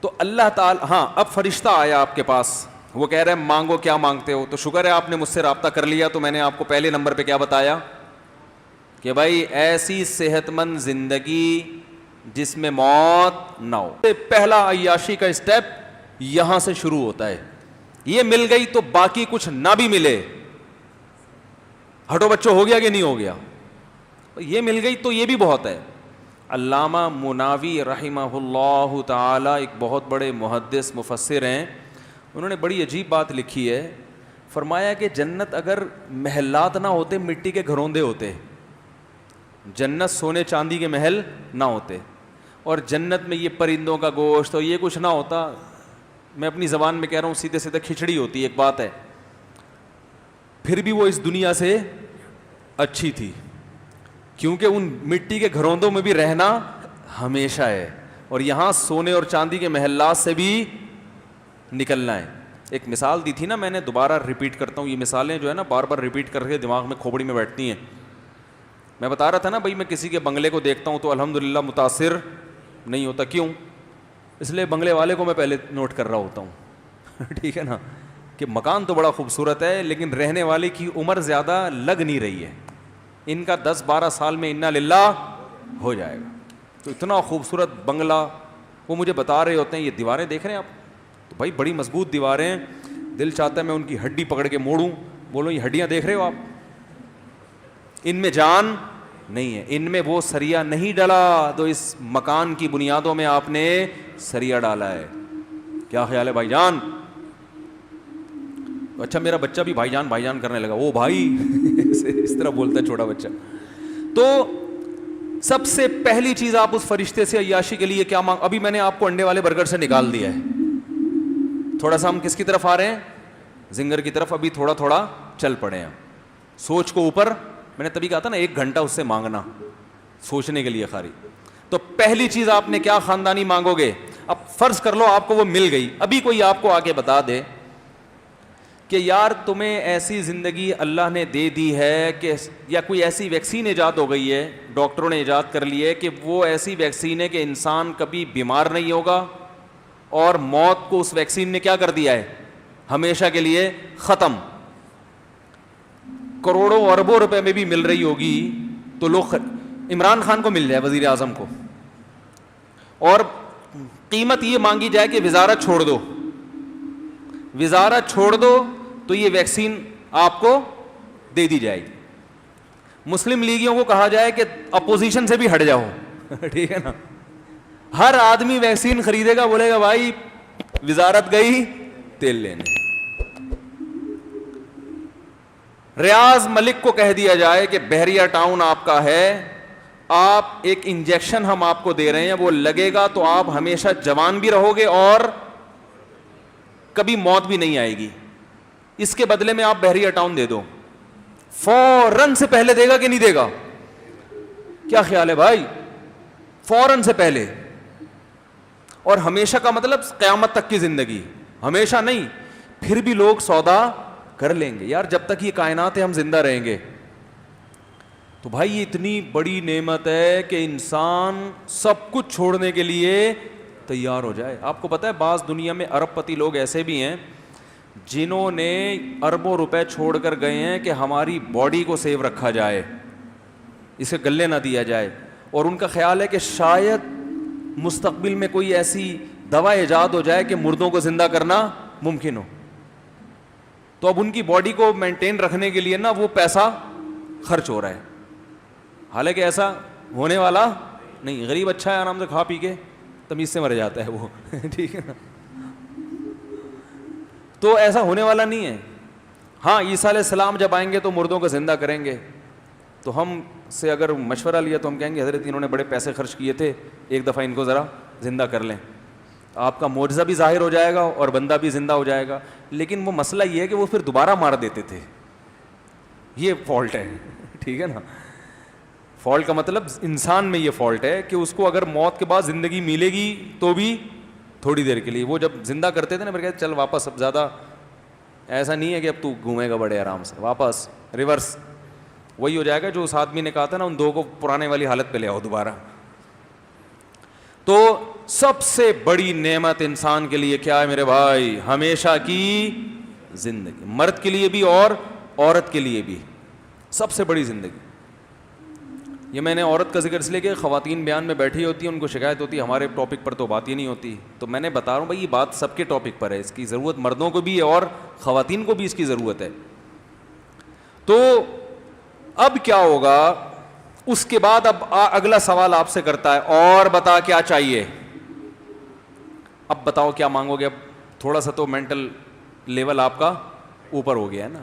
تو اللہ تعالی, ہاں اب فرشتہ آیا آپ کے پاس, وہ کہہ رہے ہیں مانگو کیا مانگتے ہو. تو شکر ہے آپ نے مجھ سے رابطہ کر لیا. تو میں نے آپ کو پہلے نمبر پہ کیا بتایا کہ بھائی ایسی صحت مند زندگی جس میں موت نہ ہو. پہلا عیاشی کا اسٹیپ یہاں سے شروع ہوتا ہے. یہ مل گئی تو باقی کچھ نہ بھی ملے, ہٹو بچوں ہو گیا کہ نہیں ہو گیا, یہ مل گئی تو یہ بھی بہت ہے. علامہ مناوی رحمہ اللہ تعالی ایک بہت بڑے محدث مفسر ہیں, انہوں نے بڑی عجیب بات لکھی ہے. فرمایا کہ جنت اگر محلات نہ ہوتے, مٹی کے گھروندے ہوتے, جنت سونے چاندی کے محل نہ ہوتے, اور جنت میں یہ پرندوں کا گوشت اور یہ کچھ نہ ہوتا, میں اپنی زبان میں کہہ رہا ہوں سیدھے سیدھے کھچڑی ہوتی ایک بات ہے, پھر بھی وہ اس دنیا سے اچھی تھی, کیونکہ ان مٹی کے گھروندوں میں بھی رہنا ہمیشہ ہے, اور یہاں سونے اور چاندی کے محلات سے بھی نکلنا ہے. ایک مثال دی تھی نا میں نے, دوبارہ ریپیٹ کرتا ہوں, یہ مثالیں جو ہے نا بار بار ریپیٹ کر کے دماغ میں کھوپڑی میں بیٹھتی ہیں. میں بتا رہا تھا نا بھائی, میں کسی کے بنگلے کو دیکھتا ہوں تو الحمدللہ متاثر نہیں ہوتا. کیوں؟ اس لیے بنگلے والے کو میں پہلے نوٹ کر رہا ہوتا ہوں ٹھیک ہے نا, کہ مکان تو بڑا خوبصورت ہے لیکن رہنے والے کی عمر زیادہ لگ نہیں رہی ہے, ان کا 10-12 سال میں انا للہ ہو جائے گا. تو اتنا خوبصورت بنگلہ وہ مجھے بتا رہے ہوتے ہیں. یہ دیواریں دیکھ رہے ہیں آپ, تو بھائی بڑی مضبوط دیواریں ہیں, دل چاہتا ہے میں ان کی ہڈی پکڑ کے موڑوں, بولو یہ ہڈیاں دیکھ رہے ہو آپ, ان میں جان نہیں ہے, ان میں وہ سریا نہیں ڈلا تو اس مکان کی بنیادوں میں آپ نے سریا ڈالا ہے. کیا خیال ہے بھائی جان؟ اچھا میرا بچہ بھی بھائی جان کرنے لگا, وہ بھائی اس طرح بولتا ہے چھوٹا بچہ. تو سب سے پہلی چیز آپ اس فرشتے سے عیاشی کے لیے کیا مانگ. ابھی میں نے آپ کو انڈے والے برگر سے نکال دیا ہے, تھوڑا سا ہم کس کی طرف آ رہے ہیں, زنگر کی طرف. ابھی تھوڑا تھوڑا چل پڑے ہیں, سوچ کو اوپر. میں نے تبھی کہا تھا نا 1 گھنٹہ اس سے مانگنا سوچنے کے لیے خالی. تو پہلی چیز آپ نے کیا خاندانی مانگو گے. اب فرض کر لو آپ کو وہ مل گئی. ابھی کوئی آپ کو آ کے بتا دے کہ یار تمہیں ایسی زندگی اللہ نے دے دی ہے کہ, یا کوئی ایسی ویکسین ایجاد ہو گئی ہے, ڈاکٹروں نے ایجاد کر لی ہے کہ وہ ایسی ویکسین ہے کہ انسان کبھی بیمار نہیں ہوگا, اور موت کو اس ویکسین نے کیا کر دیا ہے, ہمیشہ کے لیے ختم. کروڑوں اربوں روپے میں بھی مل رہی ہوگی تو لوگ, عمران خان کو مل جائے, وزیر اعظم کو, اور قیمت یہ مانگی جائے کہ وزارت چھوڑ دو, وزارت چھوڑ دو تو یہ ویکسین آپ کو دے دی جائے گی. مسلم لیگیوں کو کہا جائے کہ اپوزیشن سے بھی ہٹ جاؤ, ٹھیک ہے نا. ہر آدمی ویکسین خریدے گا, بولے گا بھائی وزارت گئی تیل لینے. ریاض ملک کو کہہ دیا جائے کہ بحریہ ٹاؤن آپ کا ہے, آپ ایک انجیکشن ہم آپ کو دے رہے ہیں, وہ لگے گا تو آپ ہمیشہ جوان بھی رہو گے اور کبھی موت بھی نہیں آئے گی. اس کے بدلے میں آپ بحریہ ٹاؤن دے دو. فوراً سے پہلے دے گا کہ نہیں دے گا, کیا خیال ہے بھائی؟ فوراً سے پہلے. اور ہمیشہ کا مطلب قیامت تک کی زندگی, ہمیشہ نہیں. پھر بھی لوگ سودا کر لیں گے یار, جب تک یہ کائنات ہے ہم زندہ رہیں گے. تو بھائی یہ اتنی بڑی نعمت ہے کہ انسان سب کچھ چھوڑنے کے لیے تیار ہو جائے. آپ کو پتہ ہے بعض دنیا میں ارب پتی لوگ ایسے بھی ہیں جنہوں نے اربوں روپے چھوڑ کر گئے ہیں کہ ہماری باڈی کو سیو رکھا جائے, اسے گلے نہ دیا جائے. اور ان کا خیال ہے کہ شاید مستقبل میں کوئی ایسی دوا ایجاد ہو جائے کہ مردوں کو زندہ کرنا ممکن ہو. تو اب ان کی باڈی کو مینٹین رکھنے کے لیے نا وہ پیسہ خرچ ہو رہا ہے, حالانکہ ایسا ہونے والا نہیں. غریب اچھا ہے, آرام سے کھا پی کے تمیز سے مر جاتا ہے وہ, ٹھیک ہے نا. تو ایسا ہونے والا نہیں ہے. ہاں عیسیٰ علیہ السلام جب آئیں گے تو مردوں کو زندہ کریں گے, تو ہم سے اگر مشورہ لیا تو ہم کہیں گے حضرت انہوں نے بڑے پیسے خرچ کیے تھے, ایک دفعہ ان کو ذرا زندہ کر لیں. آپ کا معجزہ بھی ظاہر ہو جائے گا اور بندہ بھی زندہ ہو جائے گا. لیکن وہ مسئلہ یہ ہے کہ وہ پھر دوبارہ مار دیتے تھے, یہ فالٹ ہے, ٹھیک ہے نا. فالٹ کا مطلب انسان میں یہ فالٹ ہے کہ اس کو اگر موت کے بعد زندگی ملے گی تو بھی تھوڑی دیر کے لیے. وہ جب زندہ کرتے تھے نا, پھر کہتے چل واپس, اب زیادہ ایسا نہیں ہے کہ اب تو گھومے گا بڑے آرام سے, واپس ریورس وہی ہو جائے گا جو اس آدمی نے کہا تھا نا, ان 2 کو پرانے والی حالت پہ لے آؤ دوبارہ. تو سب سے بڑی نعمت انسان کے لیے کیا ہے میرے بھائی؟ ہمیشہ کی زندگی, مرد کے لیے بھی اور عورت کے لیے بھی. سب سے بڑی زندگی. یہ میں نے عورت کا ذکر اس لیے کہ خواتین بیان میں بیٹھی ہوتی ہیں, ان کو شکایت ہوتی ہے ہمارے ٹاپک پر تو بات ہی نہیں ہوتی. تو میں نے بتا رہا ہوں بھائی یہ بات سب کے ٹاپک پر ہے, اس کی ضرورت مردوں کو بھی ہے اور خواتین کو بھی اس کی ضرورت ہے. تو اب کیا ہوگا اس کے بعد؟ اب اگلا سوال آپ سے کرتا ہے, اور بتا کیا چاہیے. اب بتاؤ کیا مانگو گے. اب تھوڑا سا تو مینٹل لیول آپ کا اوپر ہو گیا ہے نا.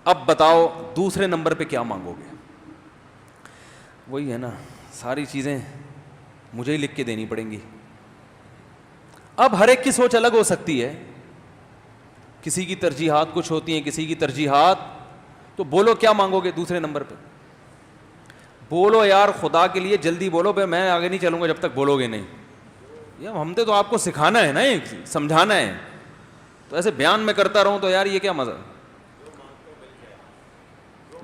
اب بتاؤ دوسرے نمبر پہ کیا مانگو گے. وہی ہے نا, ساری چیزیں مجھے ہی لکھ کے دینی پڑیں گی. اب ہر ایک کی سوچ الگ ہو سکتی ہے, کسی کی ترجیحات کچھ ہوتی ہیں, کسی کی ترجیحات. تو بولو کیا مانگو گے دوسرے نمبر پہ. بولو یار خدا کے لیے جلدی بولو, بھائی میں آگے نہیں چلوں گا جب تک بولو گے نہیں. یہ ہم نے تو آپ کو سکھانا ہے نا, سمجھانا ہے. تو ایسے بیان میں کرتا رہوں تو یار یہ کیا مزہ.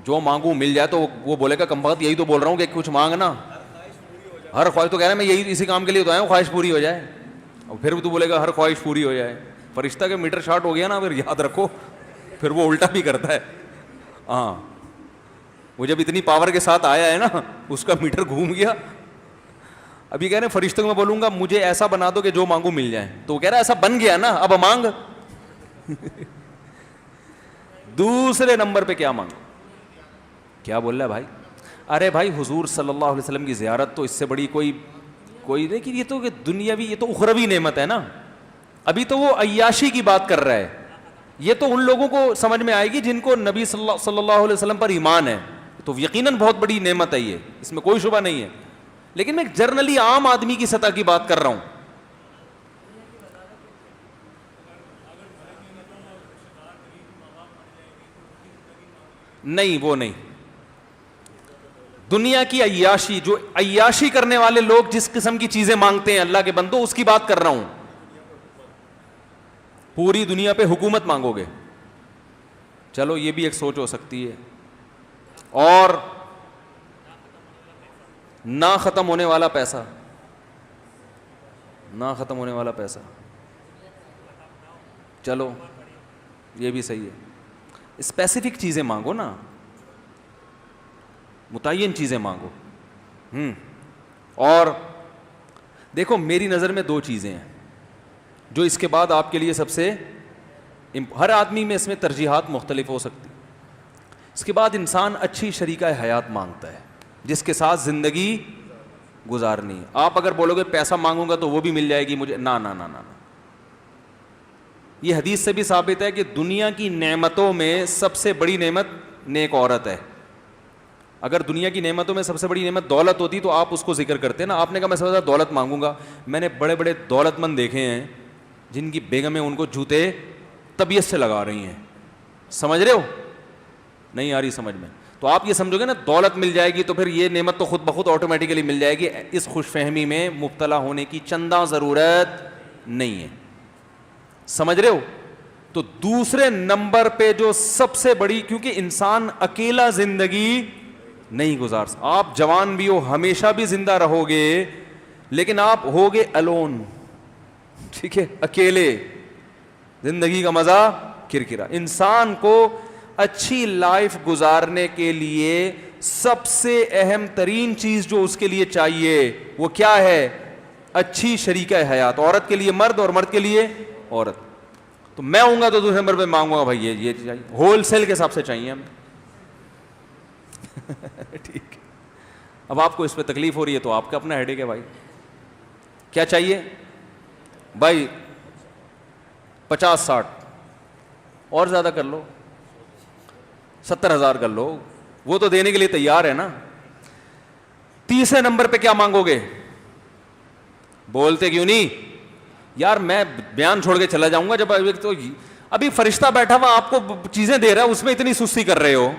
جو مانگوں مل جائے تو وہ بولے گا کم بخت یہی تو بول رہا ہوں کہ کچھ مانگنا. ہر خواہش تو کہہ رہا ہے میں یہی اسی کام کے لیے تو آیا ہوں, خواہش پوری ہو جائے. اور پھر تو بولے گا ہر خواہش پوری ہو جائے. فرشتہ کے میٹر شارٹ ہو گیا نا, پھر یاد رکھو پھر وہ الٹا بھی کرتا ہے. ہاں وہ جب اتنی پاور کے ساتھ آیا ہے نا, اس کا میٹر گھوم گیا. ابھی کہہ رہے ہیں فرشتوں کو میں بولوں گا مجھے ایسا بنا دو کہ جو مانگو مل جائے, تو وہ کہہ رہا ہے ایسا بن گیا نا, اب مانگ. دوسرے نمبر پہ کیا مانگو. کیا بول رہا ہے بھائی؟ ارے بھائی حضور صلی اللہ علیہ وسلم کی زیارت, تو اس سے بڑی کوئی نہیں. کہ یہ تو کہ دنیاوی, یہ تو اخروی نعمت ہے نا. ابھی تو وہ عیاشی کی بات کر رہا ہے. یہ تو ان لوگوں کو سمجھ میں آئے گی جن کو نبی صلی اللہ علیہ وسلم پر ایمان ہے. تو یقیناً بہت بڑی نعمت ہے یہ، اس میں کوئی شبہ نہیں ہے، لیکن میں جنرلی عام آدمی کی سطح کی بات کر رہا ہوں. نہیں، وہ نہیں. دنیا کی عیاشی، جو عیاشی کرنے والے لوگ جس قسم کی چیزیں مانگتے ہیں اللہ کے بندو، اس کی بات کر رہا ہوں. پوری دنیا پہ حکومت مانگو گے، چلو یہ بھی ایک سوچ ہو سکتی ہے. اور نہ ختم ہونے والا پیسہ، نہ ختم ہونے والا پیسہ، چلو یہ بھی صحیح ہے. اسپیسیفک چیزیں مانگو نا، متعین چیزیں مانگو. اور دیکھو میری نظر میں دو چیزیں ہیں جو اس کے بعد آپ کے لیے سب سے، ہر آدمی میں اس میں ترجیحات مختلف ہو سکتی. اس کے بعد انسان اچھی شریکہ حیات مانگتا ہے جس کے ساتھ زندگی گزارنی ہے. آپ اگر بولو گے پیسہ مانگوں گا تو وہ بھی مل جائے گی مجھے، نہ نہ نہ نہ. یہ حدیث سے بھی ثابت ہے کہ دنیا کی نعمتوں میں سب سے بڑی نعمت نیک عورت ہے. اگر دنیا کی نعمتوں میں سب سے بڑی نعمت دولت ہوتی تو آپ اس کو ذکر کرتے نا. آپ نے کہا میں سب سے زیادہ دولت مانگوں گا. میں نے بڑے بڑے دولت مند دیکھے ہیں جن کی بیگمیں ان کو جوتے طبیعت سے لگا رہی ہیں. سمجھ رہے ہو؟ نہیں آ رہی سمجھ میں؟ تو آپ یہ سمجھو گے نا دولت مل جائے گی تو پھر یہ نعمت تو خود بخود آٹومیٹیکلی مل جائے گی. اس خوش فہمی میں مبتلا ہونے کی چندہ ضرورت نہیں ہے. سمجھ رہے ہو؟ تو دوسرے نمبر پہ جو سب سے بڑی، کیونکہ انسان اکیلا زندگی نہیں گزار سکتا. آپ جوان بھی ہو، ہمیشہ بھی زندہ رہو گے، لیکن آپ ہوگے الون، ٹھیک ہے، اکیلے. زندگی کا مزہ کرکرا. انسان کو اچھی لائف گزارنے کے لیے سب سے اہم ترین چیز جو اس کے لیے چاہیے وہ کیا ہے؟ اچھی شریکہ حیات. عورت کے لیے مرد اور مرد کے لیے عورت. تو میں ہوں گا تو دوسرے نمبر پہ مانگوں گا بھائی یہ چاہیے، ہول سیل کے حساب سے چاہیے ہمیں. ٹھیک. اب آپ کو اس پہ تکلیف ہو رہی ہے تو آپ کا اپنا ہیڈیک ہے بھائی. کیا چاہیے بھائی؟ 50-60 اور زیادہ کر لو، 70,000 کر لو، وہ تو دینے کے لیے تیار ہے نا. تیسرے نمبر پہ کیا مانگو گے؟ بولتے کیوں نہیں یار؟ میں بیان چھوڑ کے چلا جاؤں گا جب تو ابھی فرشتہ بیٹھا ہوا آپ کو چیزیں دے رہا ہے، اس میں اتنی سستی کر رہے ہو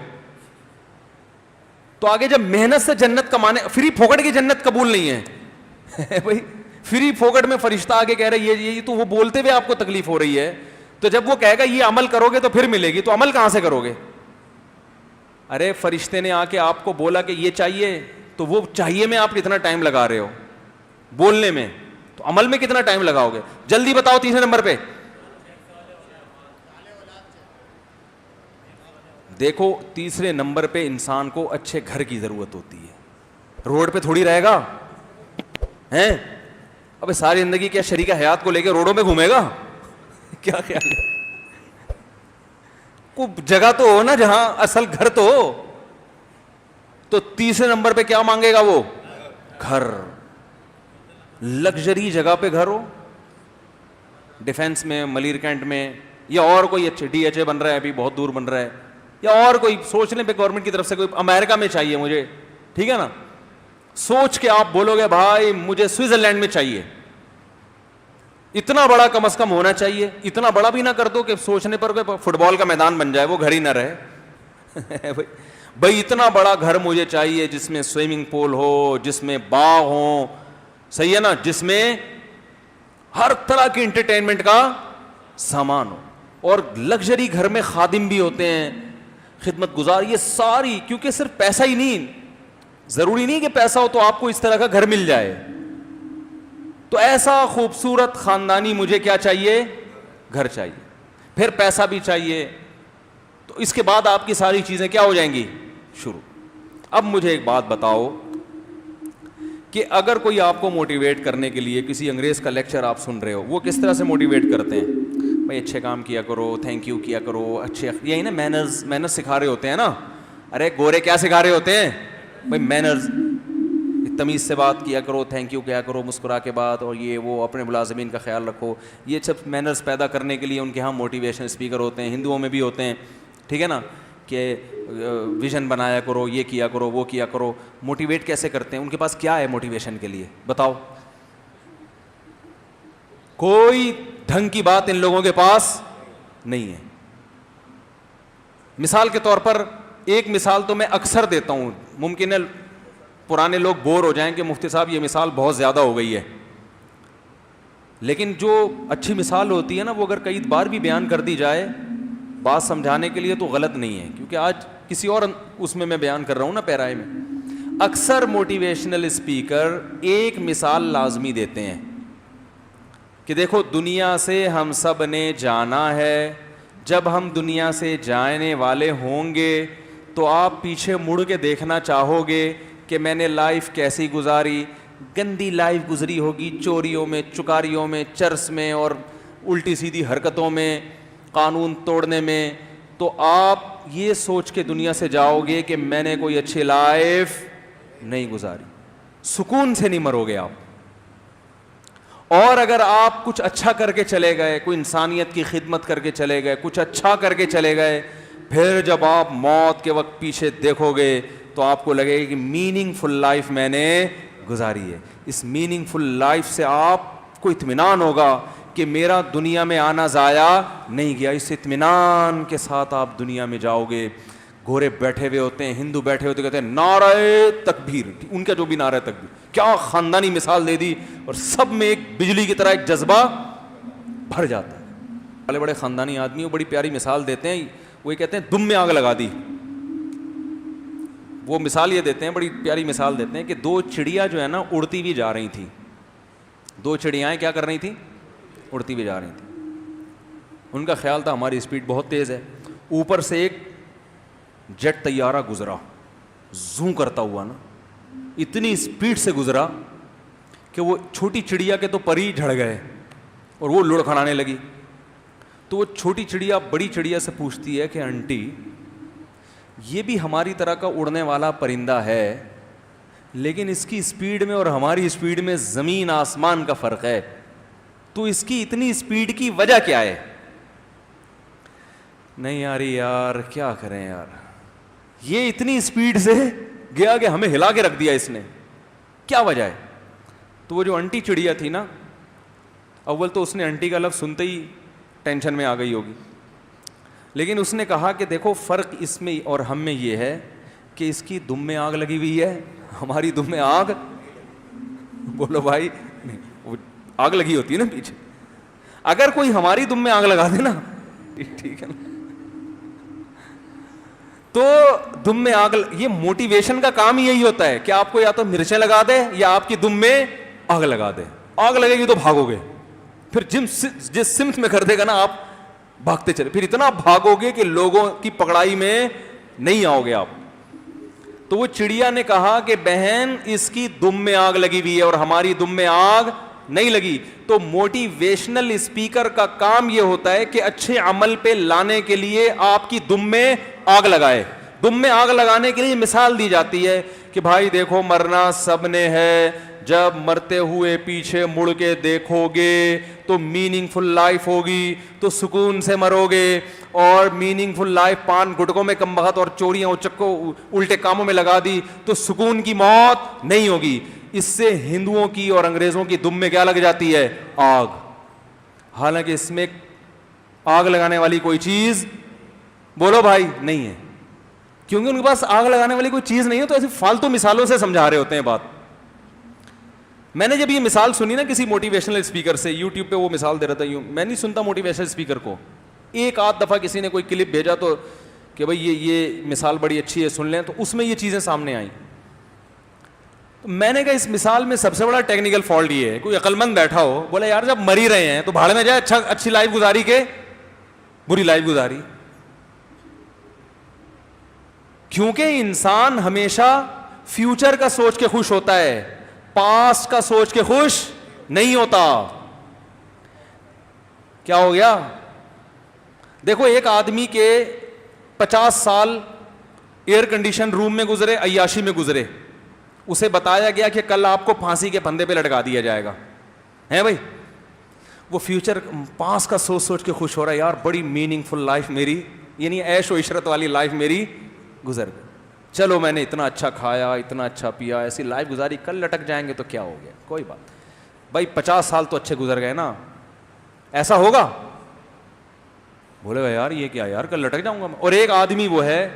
تو آگے جب محنت سے جنت کمانے، فری پھوکٹ کی جنت قبول نہیں ہے بھائی. فری پھوکٹ میں فرشتہ آگے کہہ رہا ہے یہ تو وہ بولتے ہوئے آپ کو تکلیف ہو رہی ہے، تو جب وہ کہے گا یہ عمل کرو گے تو پھر ملے گی، تو عمل کہاں سے کرو گے؟ ارے فرشتے نے آ کے آپ کو بولا کہ یہ چاہیے، تو وہ چاہیے میں آپ کتنا ٹائم لگا رہے ہو بولنے میں، تو عمل میں کتنا ٹائم لگاؤ گے؟ جلدی بتاؤ. تیسرے نمبر پہ دیکھو، تیسرے نمبر پہ انسان کو اچھے گھر کی ضرورت ہوتی ہے. روڈ پہ تھوڑی رہے گا ہیں؟ ابے ساری زندگی کیا شریکہ حیات کو لے کے روڈوں پہ گھومے گا؟ کیا خیال ہے؟ کوئی جگہ تو ہو نا جہاں اصل گھر تو ہو. تو تیسرے نمبر پہ کیا مانگے گا وہ؟ گھر. لگژری جگہ پہ گھر ہو، ڈیفینس میں، ملیر کینٹ میں، یا اور کوئی اچھے ڈی ایچ اے بن رہا ہے ابھی بہت دور بن رہا ہے، یا اور کوئی سوچ لیں پہ گورنمنٹ کی طرف سے کوئی امریکہ میں چاہیے مجھے، ٹھیک ہے نا. سوچ کے آپ بولو گے بھائی مجھے سوئٹزرلینڈ میں چاہیے. اتنا بڑا کم از کم ہونا چاہیے. اتنا بڑا بھی نہ کر دو کہ سوچنے پر فٹ بال کا میدان بن جائے، وہ گھر ہی نہ رہے بھائی اتنا بڑا گھر مجھے چاہیے جس میں سوئمنگ پول ہو، جس میں باغ ہو، صحیح ہے نا، جس میں ہر طرح کی انٹرٹینمنٹ کا سامان ہو. اور لگژری گھر میں خادم بھی ہوتے ہیں، خدمت گزار، یہ ساری، کیونکہ صرف پیسہ ہی نہیں، ضروری نہیں کہ پیسہ ہو تو آپ کو اس طرح کا گھر مل جائے. تو ایسا خوبصورت خاندانی مجھے کیا چاہیے؟ گھر چاہیے. پھر پیسہ بھی چاہیے. تو اس کے بعد آپ کی ساری چیزیں کیا ہو جائیں گی؟ شروع. اب مجھے ایک بات بتاؤ کہ اگر کوئی آپ کو موٹیویٹ کرنے کے لیے کسی انگریز کا لیکچر آپ سن رہے ہو، وہ کس طرح سے موٹیویٹ کرتے ہیں؟ بھائی اچھے کام کیا کرو، تھینک یو کیا کرو، اچھے، یہی نا مینرز سکھا رہے ہوتے ہیں نا. ارے گورے کیا سکھا رہے ہوتے ہیں بھائی؟ مینرز. تمیز سے بات کیا کرو، تھینک یو کیا کرو مسکرا کے بعد، اور یہ وہ اپنے ملازمین کا خیال رکھو. یہ سب مینرز پیدا کرنے کے لیے ان کے ہاں موٹیویشن اسپیکر ہوتے ہیں، ہندوؤں میں بھی ہوتے ہیں، ٹھیک ہے نا، کہ ویژن بنایا کرو, یہ کیا کرو, وہ کیا کرو. موٹیویٹ کیسے کرتے ہیں؟ ان کے پاس کیا ہے موٹیویشن کے لیے بتاؤ؟ کوئی ڈھنگ کی بات ان لوگوں کے پاس نہیں ہے. مثال کے طور پر ایک مثال تو میں اکثر دیتا ہوں, ممکن ہے پرانے لوگ بور ہو جائیں کہ مفتی صاحب یہ مثال بہت زیادہ ہو گئی ہے, لیکن جو اچھی مثال ہوتی ہے نا وہ اگر کئی بار بھی بیان کر دی جائے بات سمجھانے کے لیے تو غلط نہیں ہے, کیونکہ آج کسی اور اس میں بیان کر رہا ہوں نا پیرائے میں. اکثر موٹیویشنل اسپیکر ایک مثال لازمی دیتے ہیں کہ دیکھو دنیا سے ہم سب نے جانا ہے, جب ہم دنیا سے جانے والے ہوں گے تو آپ پیچھے مڑ کے دیکھنا چاہو گے کہ میں نے لائف کیسی گزاری. گندی لائف گزری ہوگی, چوریوں میں, چکاریوں میں, چرس میں اور الٹی سیدھی حرکتوں میں, قانون توڑنے میں. تو آپ یہ سوچ کے دنیا سے جاؤ گے کہ میں نے کوئی اچھی لائف نہیں گزاری, سکون سے نہیں مرو گے آپ. اور اگر آپ کچھ اچھا کر کے چلے گئے, کوئی انسانیت کی خدمت کر کے چلے گئے, کچھ اچھا کر کے چلے گئے, پھر جب آپ موت کے وقت پیچھے دیکھو گے تو آپ کو لگے گا کہ میننگ فل لائف میں نے گزاری ہے. اس میننگ فل لائف سے آپ کو اطمینان ہوگا کہ میرا دنیا میں آنا ضائع نہیں گیا. اس اطمینان کے ساتھ آپ دنیا میں جاؤ گے. گورے بیٹھے ہوئے ہوتے ہیں, ہندو بیٹھے ہوتے کہتے ہیں نعرہ تکبیر, ان کا جو بھی نعرہ تکبیر, کیا خاندانی مثال دے دی, اور سب میں ایک بجلی کی طرح ایک جذبہ بھر جاتا ہے. بڑے بڑے خاندانی آدمی وہ بڑی پیاری مثال دیتے ہیں, وہ یہ کہتے ہیں دم میں آگ لگا دی. وہ مثال یہ دیتے ہیں, بڑی پیاری مثال دیتے ہیں کہ دو چڑیا جو ہے نا اڑتی ہوئی جا رہی تھیں. دو چڑیائیں کیا کر رہی تھیں؟ اڑتی ہوئی جا رہی تھیں. ان کا خیال تھا ہماری اسپیڈ بہت تیز ہے. اوپر سے ایک جیٹ طیارہ گزرا, زوں کرتا ہوا نا, اتنی اسپیڈ سے گزرا کہ وہ چھوٹی چڑیا کے تو پر ہی جھڑ گئے اور وہ لڑکھڑانے لگی. تو وہ چھوٹی چڑیا بڑی چڑیا سے پوچھتی ہے کہ آنٹی یہ بھی ہماری طرح کا اڑنے والا پرندہ ہے, لیکن اس کی اسپیڈ میں اور ہماری اسپیڈ میں زمین آسمان کا فرق ہے, تو اس کی اتنی اسپیڈ کی وجہ کیا ہے؟ نہیں یار کیا کریں یار, یہ اتنی اسپیڈ سے گیا کہ ہمیں ہلا کے رکھ دیا اس نے, کیا وجہ ہے؟ تو وہ جو انٹی چڑیا تھی نا, اول تو اس نے انٹی کا لفظ سنتے ہی ٹینشن میں آ گئی ہوگی, لیکن اس نے کہا کہ دیکھو فرق اس میں اور ہم میں یہ ہے کہ اس کی دم میں آگ لگی ہوئی ہے, ہماری دم میں آگ, بولو بھائی, نہیں وہ آگ لگی ہوتی ہے نا پیچھے. اگر کوئی ہماری دم میں آگ لگا دے نا, ٹھیک ہے نا, تو دم میں آگ, یہ موٹیویشن کا کام یہی ہوتا ہے کہ آپ کو یا تو مرچیں لگا دے یا آپ کی دم میں آگ لگا دے. آگ لگے گی تو بھاگو گے, پھر جس سمت میں کر دے گا نا آپ بھاگتے چلے, پھر اتنا بھاگو گے کہ لوگوں کی پکڑائی میں نہیں آؤ گے آپ. تو وہ چڑیا نے کہا کہ بہن اس کی دم میں آگ لگی ہوئی ہے اور ہماری دم میں آگ نہیں لگی. تو موٹیویشنل اسپیکر کا کام یہ ہوتا ہے کہ اچھے عمل پہ لانے کے لیے آپ کی دم میں آگ لگائے. دم میں آگ لگانے کے لیے مثال دی جاتی ہے کہ بھائی دیکھو مرنا سب نے ہے, جب مرتے ہوئے پیچھے مڑ کے دیکھو گے تو میننگ فل لائف ہوگی, تو سکون سے مرو گے. اور میننگ فل لائف پان گٹکوں میں کم بخت اور چوریاں چکو الٹے کاموں میں لگا دی تو سکون کی موت نہیں ہوگی. اس سے ہندوؤں کی اور انگریزوں کی دم میں کیا لگ جاتی ہے؟ آگ. حالانکہ اس میں آگ لگانے والی کوئی چیز, بولو بھائی, نہیں ہے, کیونکہ ان کے پاس آگ لگانے والی کوئی چیز نہیں ہے. تو ایسی فالتو مثالوں سے سمجھا رہے ہوتے ہیں بات. میں نے جب یہ مثال سنی نا کسی موٹیویشنل اسپیکر سے, یوٹیوب پہ وہ مثال دے رہا تھا, میں نہیں سنتا موٹیویشنل اسپیکر کو, ایک آدھ دفعہ کسی نے کوئی کلپ بھیجا تو کہ بھائی یہ مثال بڑی اچھی ہے سن لیں, تو اس میں یہ چیزیں سامنے آئیں. تو میں نے کہا اس مثال میں سب سے بڑا ٹیکنیکل فالٹ یہ ہے, کوئی عقل مند بیٹھا ہو بولا یار جب مر ہی رہے ہیں تو بھاڑ میں جائے, اچھی لائف گزاری کے بری لائف گزاری. کیونکہ انسان ہمیشہ فیوچر کا سوچ کے خوش ہوتا ہے, پاسٹ کا سوچ کے خوش نہیں ہوتا. کیا ہو گیا؟ دیکھو ایک آدمی کے 50 سال ایئر کنڈیشن روم میں گزرے, عیاشی میں گزرے, اسے بتایا گیا کہ کل آپ کو پھانسی کے پھندے پہ لٹکا دیا جائے گا, ہے بھائی. وہ فیوچر پاس کا سوچ سوچ کے خوش ہو رہا ہے, یار بڑی میننگ فل لائف میری, یعنی عیش و عشرت والی لائف میری گزر گئے. چلو میں نے اتنا اچھا کھایا, اتنا اچھا پیا, ایسی لائف گزاری, کل لٹک جائیں گے تو کیا ہو گیا, کوئی بات بھائی 50 سال تو اچھے گزر گئے نا, ایسا ہوگا؟ بولے گا یار یہ کیا یار, کل لٹک جاؤں گا. اور ایک آدمی وہ ہے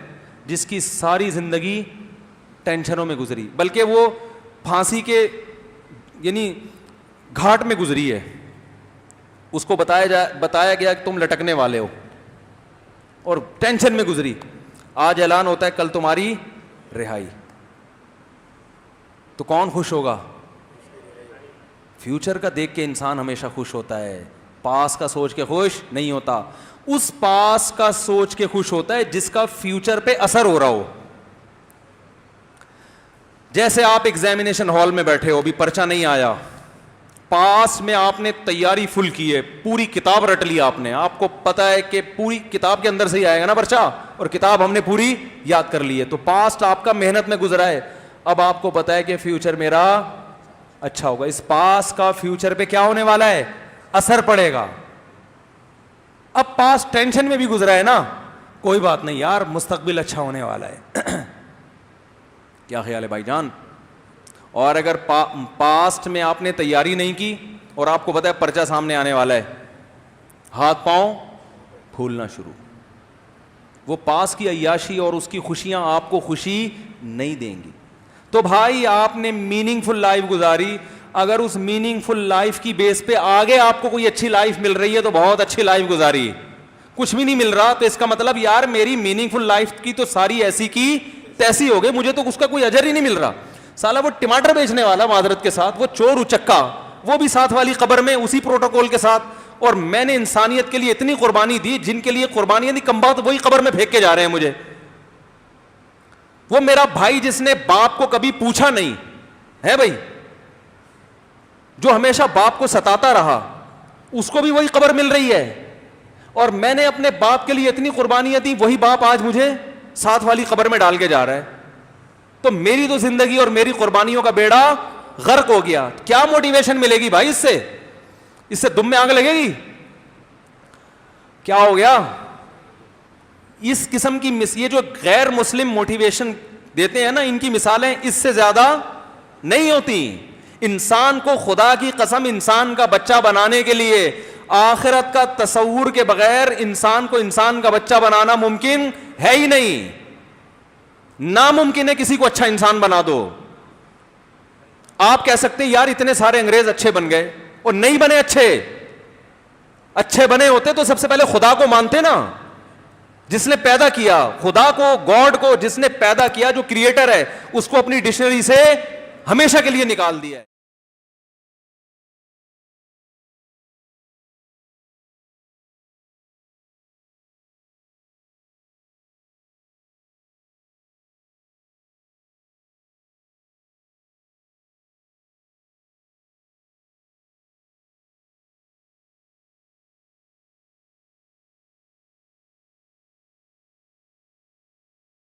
جس کی ساری زندگی ٹینشنوں میں گزری, بلکہ وہ پھانسی کے یعنی گھاٹ میں گزری ہے, اس کو بتایا گیا کہ تم لٹکنے والے ہو اور ٹینشن میں گزری, آج اعلان ہوتا ہے کل تمہاری رہائی, تو کون خوش ہوگا؟ فیوچر کا دیکھ کے انسان ہمیشہ خوش ہوتا ہے, پاس کا سوچ کے خوش نہیں ہوتا. اس پاس کا سوچ کے خوش ہوتا ہے جس کا فیوچر پہ اثر ہو رہا ہو. جیسے آپ ایگزامینیشن ہال میں بیٹھے ہو, ابھی پرچہ نہیں آیا, پاس میں آپ نے تیاری فل کی ہے, پوری کتاب رٹ لی آپ نے, آپ کو پتا ہے کہ پوری کتاب کے اندر سے ہی آئے گا نا پرچہ, اور کتاب ہم نے پوری یاد کر لی ہے, تو پاسٹ آپ کا محنت میں گزرا ہے. اب آپ کو پتا ہے کہ فیوچر میرا اچھا ہوگا, اس پاس کا فیوچر پہ کیا ہونے والا ہے؟ اثر پڑے گا. اب پاس ٹینشن میں بھی گزرا ہے نا, کوئی بات نہیں یار, مستقبل اچھا ہونے والا ہے. کیا خیال ہے بھائی جان؟ اور اگر پاسٹ میں آپ نے تیاری نہیں کی اور آپ کو پتا ہے پرچہ سامنے آنے والا ہے, ہاتھ پاؤں پھولنا شروع. وہ پاس کی عیاشی اور اس کی خوشیاں آپ کو خوشی نہیں دیں گی. تو بھائی آپ نے میننگ فل لائف گزاری, اگر اس میننگ فل لائف کی بیس پہ آگے آپ کو کوئی اچھی لائف مل رہی ہے تو بہت اچھی لائف گزاری. کچھ بھی نہیں مل رہا تو اس کا مطلب یار میری میننگ فل لائف کی تو ساری ایسی کی تیسی ہو گئی, مجھے تو اس کا کوئی اجر ہی نہیں مل رہا. سالا وہ ٹماٹر بیچنے والا معذرت کے ساتھ, وہ چور اچکا, وہ بھی ساتھ والی قبر میں اسی پروٹوکول کے ساتھ, اور میں نے انسانیت کے لیے اتنی قربانی دی, جن کے لیے قربانیاں نہیں کم بات وہی قبر میں پھینک کے جا رہے ہیں مجھے. وہ میرا بھائی جس نے باپ کو کبھی پوچھا نہیں ہے بھائی, جو ہمیشہ باپ کو ستاتا رہا, اس کو بھی وہی قبر مل رہی ہے. اور میں نے اپنے باپ کے لیے اتنی قربانیاں دی, وہی باپ آج مجھے ساتھ والی قبر میں ڈال کے جا رہا ہے. تو میری تو زندگی اور میری قربانیوں کا بیڑا غرق ہو گیا. کیا موٹیویشن ملے گی بھائی اس سے دم میں آگ لگے گی؟ کیا ہو گیا؟ اس قسم کی یہ جو غیر مسلم موٹیویشن دیتے ہیں نا, ان کی مثالیں اس سے زیادہ نہیں ہوتی. انسان کو خدا کی قسم انسان کا بچہ بنانے کے لیے آخرت کا تصور کے بغیر انسان کو انسان کا بچہ بنانا ممکن ہے ہی نہیں. ناممکن ہے کسی کو اچھا انسان بنا دو. آپ کہہ سکتے ہیں یار اتنے سارے انگریز اچھے بن گئے, اور نہیں بنے اچھے بنے ہوتے تو سب سے پہلے خدا کو مانتے نا, جس نے پیدا کیا, خدا کو, گاڈ کو جس نے پیدا کیا, جو کریٹر ہے, اس کو اپنی ڈکشنری سے ہمیشہ کے لیے نکال دیا ہے.